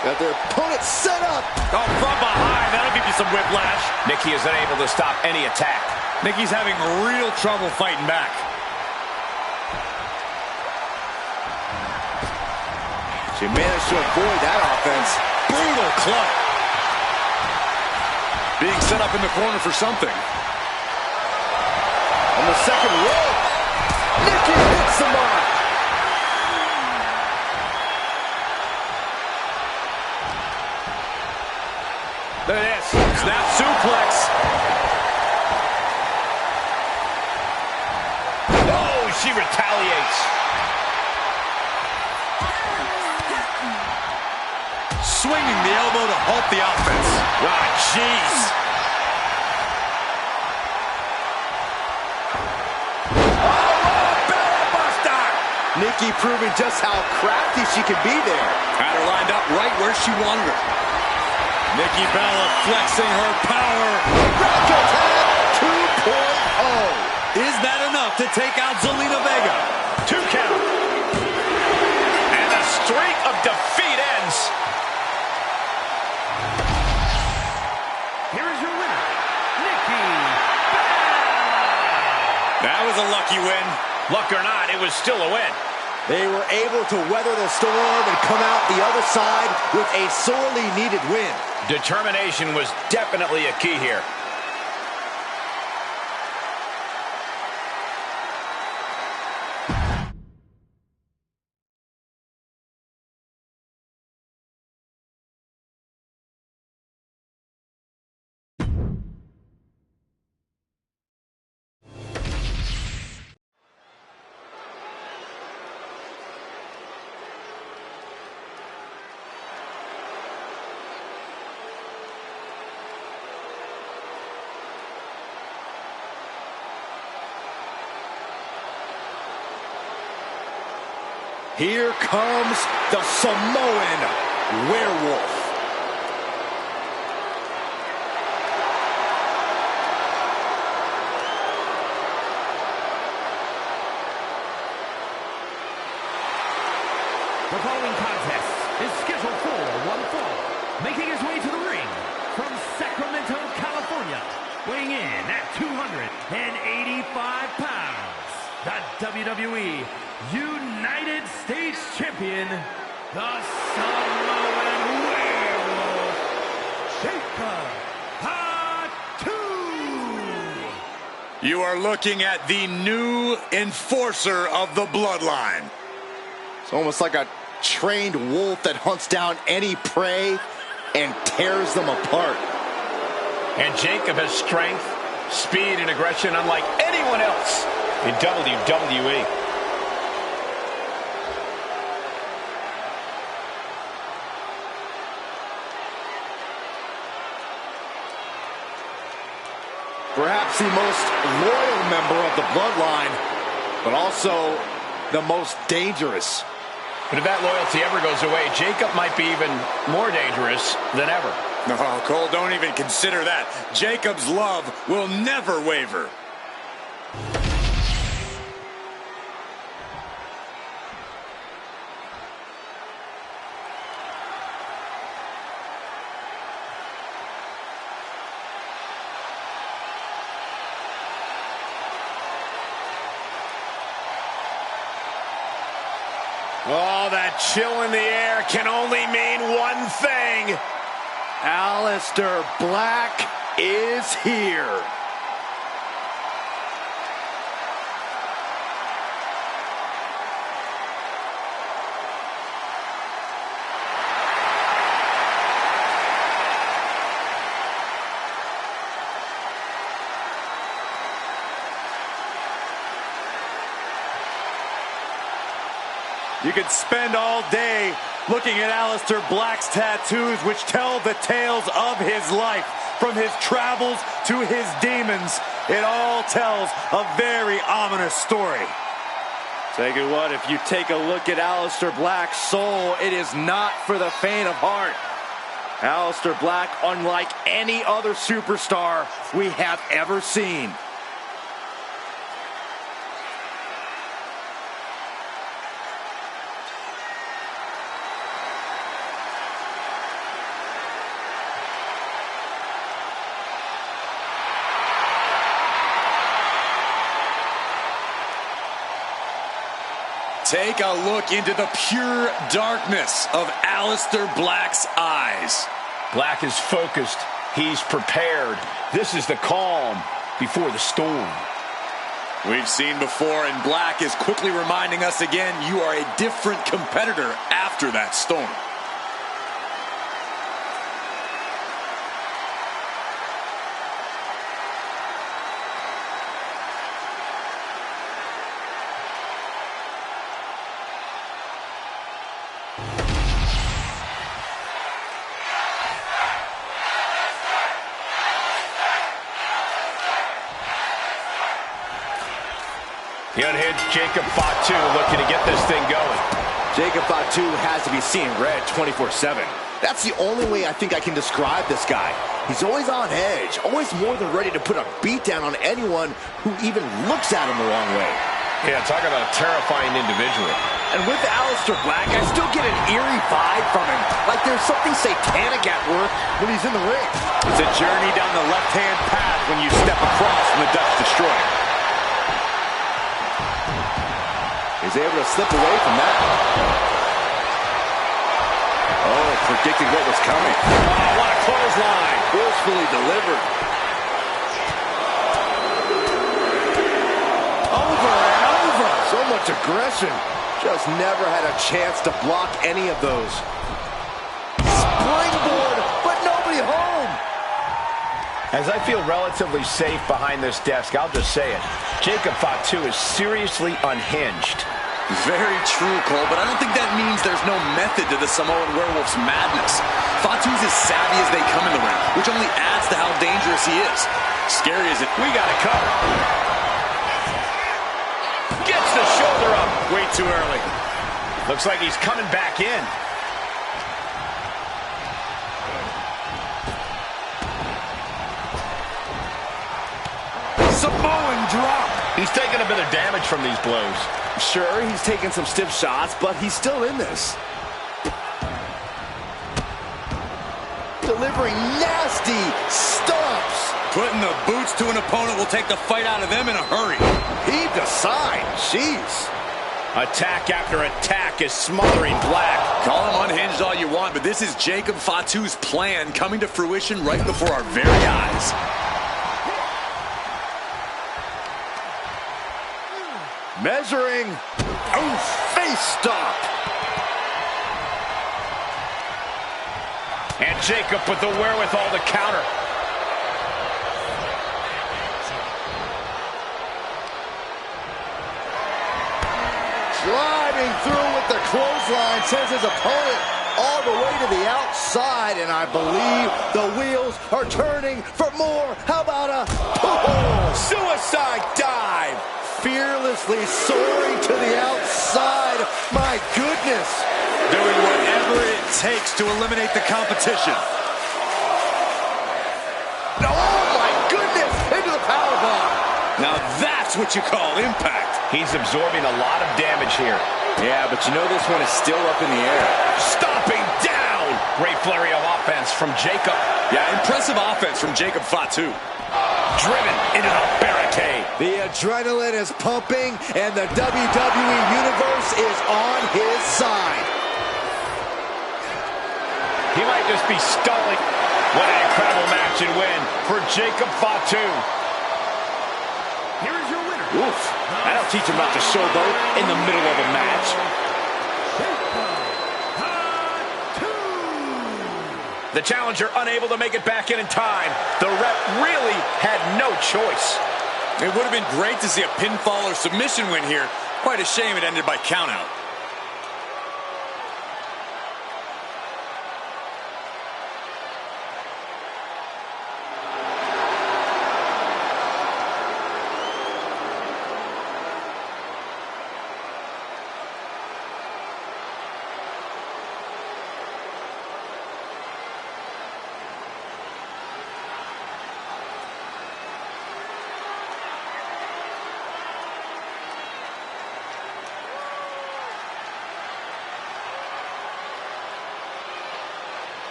Got their opponent set up. Oh, from behind. That'll give you some whiplash. Nikki is unable to stop any attack. Nikki's having real trouble fighting back. She managed to avoid that offense. Brutal club. Being set up in the corner for something. On the second rope, Nikki hits the mark. Look at this. Snap suplex. Oh, she retaliates. Swinging the elbow to halt the offense. Ah, jeez. Nikki proving just how crafty she can be there. Had her lined up right where she wanted her. Nikki Bella flexing her power. Rack attack 2.0. Is that enough to take out Zelina Vega? 2 count. And the streak of defeat ends. Here is your winner, Nikki Bella. That was a lucky win. Luck or not, it was still a win. They were able to weather the storm and come out the other side with a sorely needed win. Determination was definitely a key here. Here comes the Samoan Werewolf. The following contest is scheduled for one fall. Making his way to the ring from Sacramento, California, weighing in at 285 pounds, the WWE United States Champion, the Samoan Werewolf, Jacob Fatu. You are looking at the new enforcer of the bloodline. It's almost like a trained wolf that hunts down any prey and tears them apart. And Jacob has strength, speed, and aggression unlike anyone else in WWE. Perhaps the most loyal member of the bloodline, but also the most dangerous. But if that loyalty ever goes away, Jacob might be even more dangerous than ever. No, Cole, don't even consider that. Jacob's love will never waver. Oh, that chill in the air can only mean one thing. Aleister Black is here. You could spend all day looking at Aleister Black's tattoos, which tell the tales of his life. From his travels to his demons, it all tells a very ominous story. Tell you what, if you take a look at Aleister Black's soul, it is not for the faint of heart. Aleister Black, unlike any other superstar we have ever seen. Take a look into the pure darkness of Aleister Black's eyes. Black is focused. He's prepared. This is the calm before the storm. We've seen before, and Black is quickly reminding us again, you are a different competitor after that storm. The unhinged Jacob Fatu looking to get this thing going. Jacob Fatu has to be seeing red 24/7. That's the only way I think I can describe this guy. He's always on edge, always more than ready to put a beat down on anyone who even looks at him the wrong way. Yeah, talk about a terrifying individual. And with Aleister Black, I still get an eerie vibe from him. Like there's something satanic at work when he's in the ring. It's a journey down the left-hand path when you step across from the Dutch Destroyer. He's able to slip away from that. Oh, predicting what was coming. Oh, what a clothesline. Forcefully delivered. Over and over. So much aggression. Just never had a chance to block any of those. Springboard, but nobody home. As I feel relatively safe behind this desk, I'll just say it. Jacob Fatu is seriously unhinged. Very true, Cole, but I don't think that means there's no method to the Samoan Werewolf's madness. Fatu's as savvy as they come in the ring, which only adds to how dangerous he is. Scary as it. We got it covered. Gets the shoulder up. Way too early. Looks like he's coming back in. Samoan drop. He's taking a bit of damage from these blows. Sure, he's taking some stiff shots, but he's still in this. Delivering nasty stomps. Putting the boots to an opponent will take the fight out of them in a hurry. Heaved aside. Jeez. Attack after attack is smothering Black. Call him unhinged all you want, but this is Jacob Fatu's plan coming to fruition right before our very eyes. Measuring. Oh, face stop. And Jacob with the wherewithal to counter. Driving through with the clothesline, sends his opponent all the way to the outside, and I believe the wheels are turning for more. How about a suicide dive? Fearlessly soaring to the outside. My goodness. Doing whatever it takes to eliminate the competition. Oh my goodness, into the powerbomb. Now that's what you call impact. He's absorbing a lot of damage here. Yeah, but you know this one is still up in the air. Stomping down. Great flurry of offense from Jacob. Yeah, impressive offense from Jacob Fatu. Driven into the barricade. The adrenaline is pumping, and the WWE Universe is on his side. He might just be stalling. What an incredible match and win for Jacob Fatu. Here is your winner. Oof. I don't teach him not to showboat in the middle of a match. The challenger unable to make it back in time. The ref really had no choice. It would have been great to see a pinfall or submission win here. Quite a shame it ended by countout.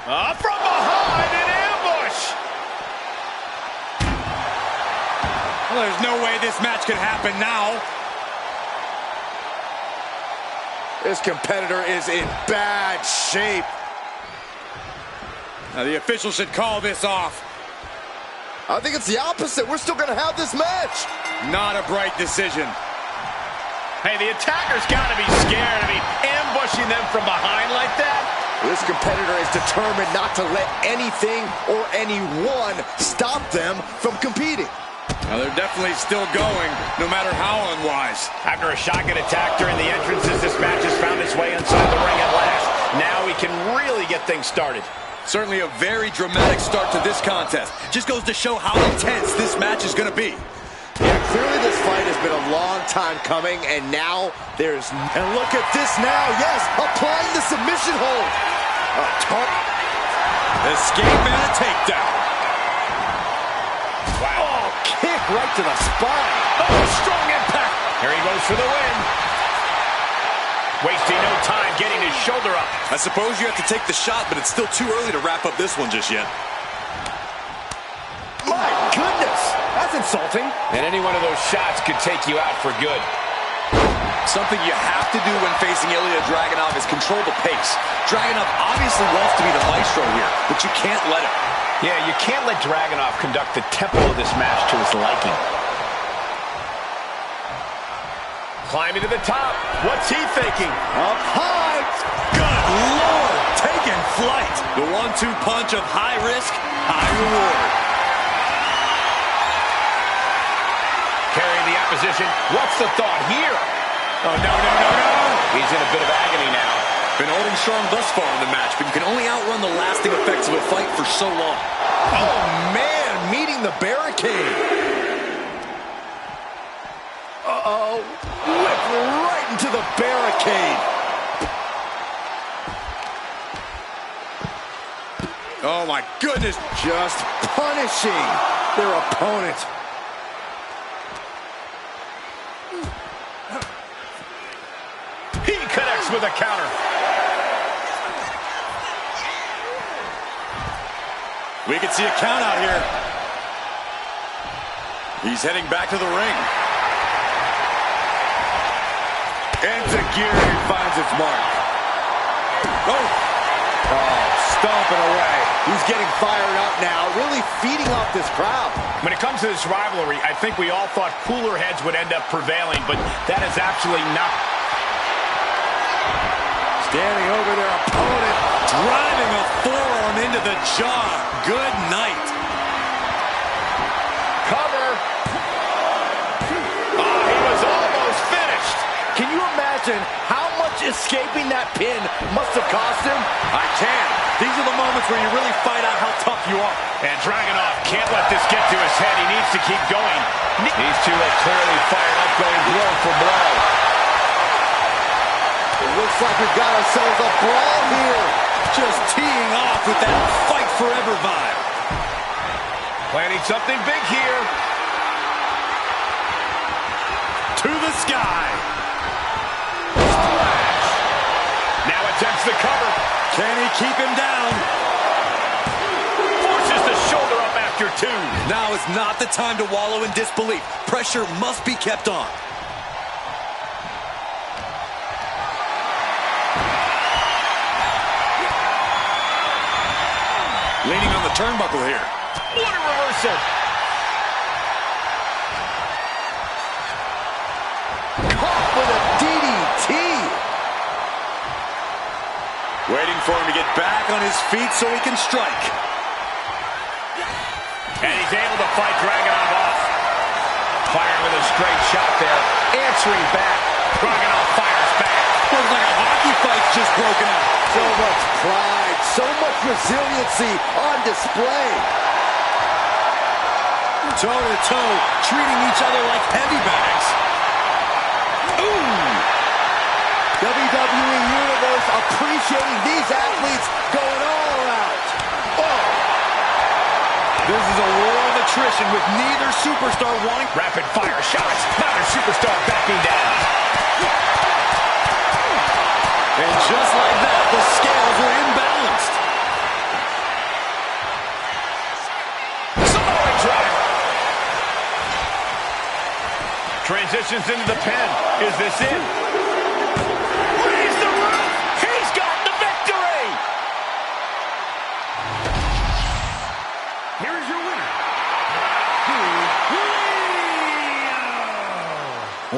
From behind, an ambush! Well, there's no way this match could happen now. This competitor is in bad shape. Now the official should call this off. I think it's the opposite. We're still going to have this match. Not a bright decision. Hey, the attacker's got to be scared. I mean, ambushing them from behind like that. This competitor is determined not to let anything or anyone stop them from competing. Now they're definitely still going, no matter how unwise. After a shotgun attack during the entrances, this match has found its way inside the ring at last. Now we can really get things started. Certainly a very dramatic start to this contest. Just goes to show how intense this match is going to be. Yeah, clearly this fight has been a long time coming, and now there's... And look at this now, yes, applying the submission hold. Escape and a takedown. Wow. Oh, kick right to the spine. Oh, strong impact. Here he goes for the win. Wasting no time getting his shoulder up. I suppose you have to take the shot, but it's still too early to wrap up this one just yet. My goodness, that's insulting. And any one of those shots could take you out for good. Something you have to do when facing Ilya Dragunov is control the pace. Dragunov obviously wants to be the maestro here, but you can't let him. Yeah, you can't let Dragunov conduct the tempo of this match to his liking. Climbing to the top. What's he thinking? Up high. Good Lord, taking flight. The 1-2 punch of high risk, high reward. Carrying the opposition. What's the thought here? Oh, no. He's in a bit of agony now. Been holding strong thus far in the match, but you can only outrun the lasting effects of a fight for so long. Oh, man, meeting the barricade. Uh-oh, whipped right into the barricade. Oh, my goodness. Just punishing their opponent. He connects with a counter. We can see a count out here. He's heading back to the ring. Enziguri finds its mark. Oh, stomping away. He's getting fired up now, really feeding off this crowd. When it comes to this rivalry, I think we all thought cooler heads would end up prevailing, but that is actually not. Standing over their opponent. Driving a forearm into the jaw. Good night. Cover. Oh, he was almost finished. Can you imagine how much escaping that pin must have cost him? I can. These are the moments where you really find out how tough you are. And Dragunov can't let this get to his head. He needs to keep going. These two are clearly fired up, going blow for blow. It looks like we've got ourselves a brawl here. Just teeing off with that fight forever vibe. Planning something big here. To the sky. Splash. Now attempts the cover. Can he keep him down? Forces the shoulder up after two. Now is not the time to wallow in disbelief. Pressure must be kept on. Leaning on the turnbuckle here. What a reversal. Caught with a DDT. Waiting for him to get back on his feet so he can strike. And he's able to fight Dragunov off. Firing with a straight shot there. Answering back. Dragunov fires back. Looks like a hockey fight's just broken out. So much pride, so much resiliency on display. Toe to toe, treating each other like heavy bags. Ooh! WWE Universe appreciating these athletes going all out. Oh! This is a war of attrition with neither superstar wanting... Rapid fire shots. Neither superstar backing down. And just like that, the scales were imbalanced. Samoa drop. Transitions into the pin. Is this it? Raise the roof. He's got the victory.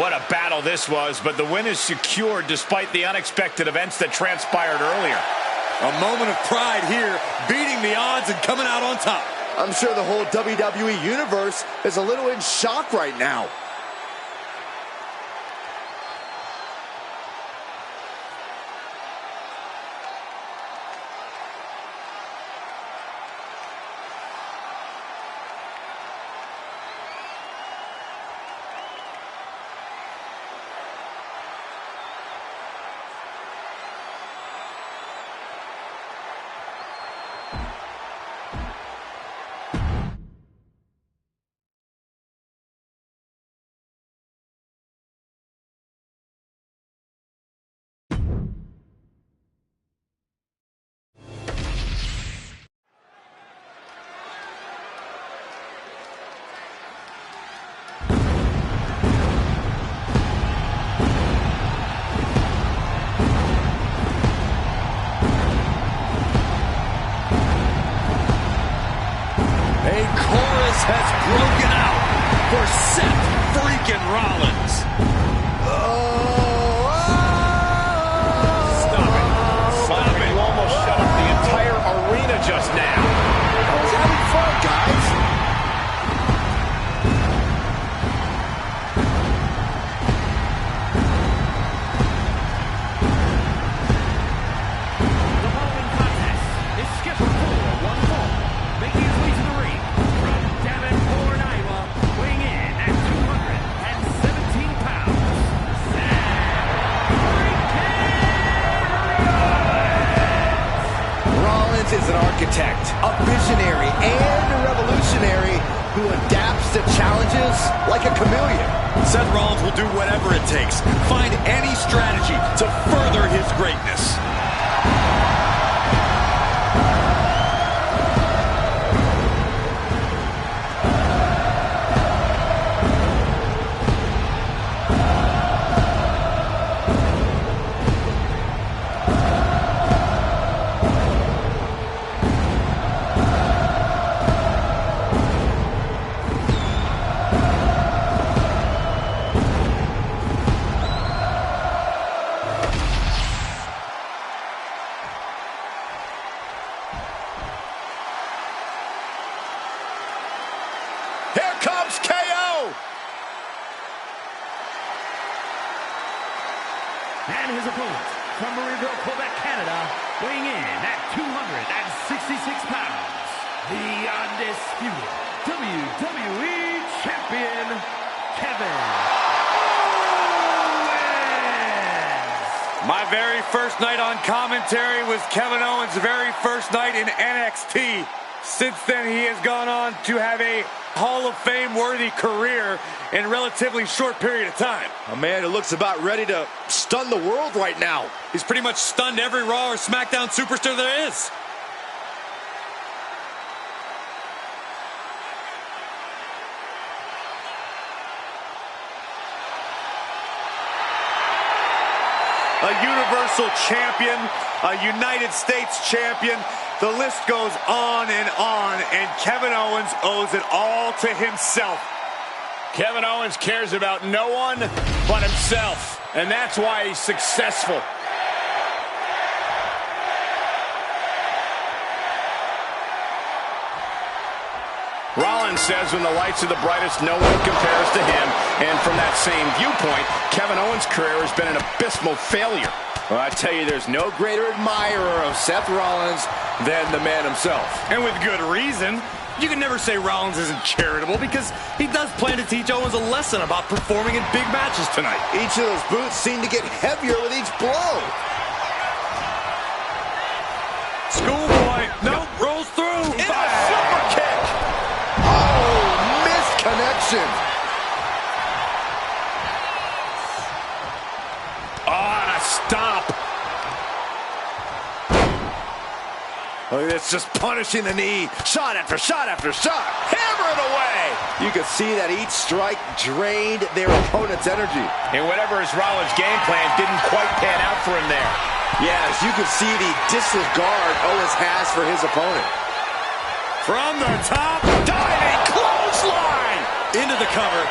What a battle this was, but the win is secured despite the unexpected events that transpired earlier. A moment of pride here, beating the odds and coming out on top. I'm sure the whole WWE Universe is a little in shock right now. Has broken out for Seth freaking Rollins. Stop it. Stop it. You almost shut up the entire arena just now. I was having fun, guys. The following contest is scheduled for one fall, making his way to the ring from Davenport, Iowa, weighing in at 217 pounds, Rollins is an architect, a visionary, and a revolutionary who adapts to challenges like a chameleon. Seth Rollins will do whatever it takes, find any strategy to further his greatness. Here comes KO. and his opponent from Marieville, Quebec, Canada, weighing in at 266 pounds, the undisputed WWE Champion, Kevin Owens. My very first night on commentary was Kevin Owens' very first night in NXT. Since then, he has gone on to have a Hall of Fame-worthy career in a relatively short period of time. A man who looks about ready to stun the world right now. He's pretty much stunned every Raw or SmackDown superstar there is. A Universal Champion, a United States Champion. The list goes on, and Kevin Owens owes it all to himself. Kevin Owens cares about no one but himself, and that's why he's successful. Rollins says when the lights are the brightest, no one compares to him. And from that same viewpoint, Kevin Owens' career has been an abysmal failure. Well, I tell you, there's no greater admirer of Seth Rollins than the man himself. And with good reason. You can never say Rollins isn't charitable because he does plan to teach Owens a lesson about performing in big matches tonight. Each of those boots seem to get heavier with each blow. Schoolboy, no, rolls through. In a super kick. Oh, missed connection. Oh, and a stomp. Look at this, just punishing the knee. Shot after shot after shot. Hammer it away. You could see that each strike drained their opponent's energy. And whatever his Rollins game plan didn't quite pan out for him there. Yes, you can see the disregard Owens has for his opponent. From the top, diving clothesline. Into the cover.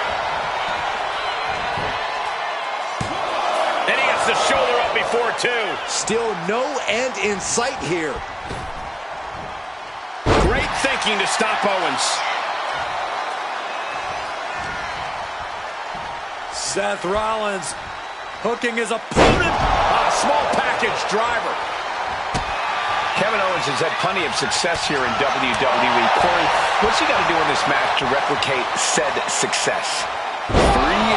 the shoulder up before, too. Still no end in sight here. Great thinking to stop Owens. Seth Rollins hooking his opponent. A small package driver. Kevin Owens has had plenty of success here in WWE. Corey, what's he got to do in this match to replicate said success? 3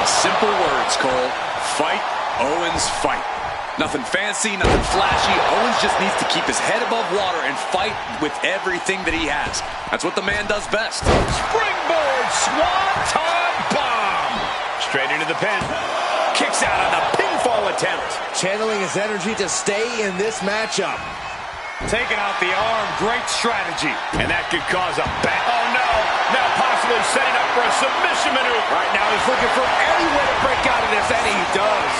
simple words, Cole. Fight, Owens, fight. Nothing fancy, nothing flashy. Owens just needs to keep his head above water and fight with everything that he has. That's what the man does best. Springboard Swanton Bomb. Straight into the pin. Kicks out on the pinfall attempt. Channeling his energy to stay in this matchup. Taking out the arm, great strategy. And that could cause a bang. Oh no, now possibly setting up for a submission maneuver. Right now he's looking for any way to break out of this, and he does.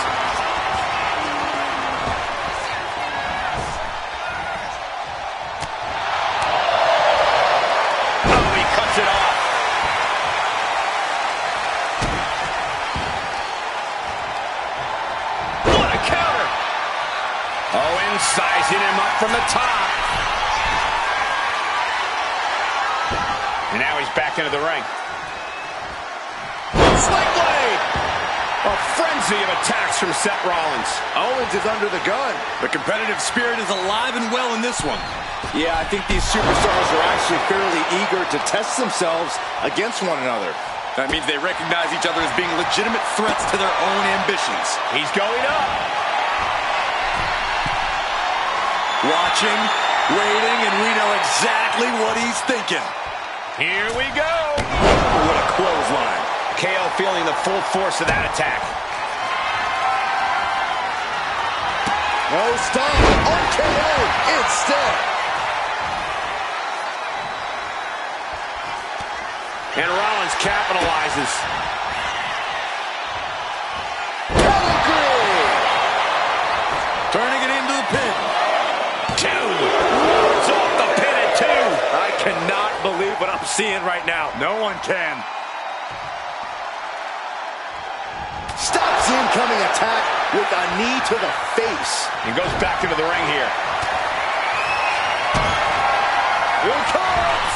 Oh, he cuts it off. What a counter. Owens sizing him up from the top. And now he's back into the ring. Sling blade! A frenzy of attacks from Seth Rollins. Owens is under the gun. The competitive spirit is alive and well in this one. Yeah, I think these superstars are actually fairly eager to test themselves against one another. That means they recognize each other as being legitimate threats to their own ambitions. He's going up. Watching, waiting, and we know exactly what he's thinking. Here we go. Oh, what a clothesline. KO feeling the full force of that attack. No stop. RKO instead. And Rollins capitalizes. Pedigree. Turning it into the pin. 2. Rolls off the pin at 2. I cannot believe what I'm seeing right now. No one can. Stops the incoming attack with a knee to the face. He goes back into the ring here. Here it comes.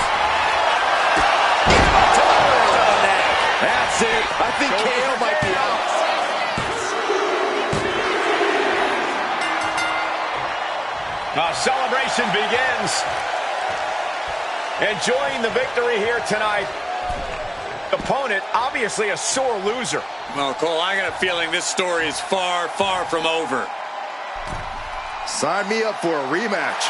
That's it. I think KO might be out. Celebration begins. Enjoying the victory here tonight. Opponent, obviously a sore loser. Well, Cole, I got a feeling this story is far, far from over. Sign me up for a rematch.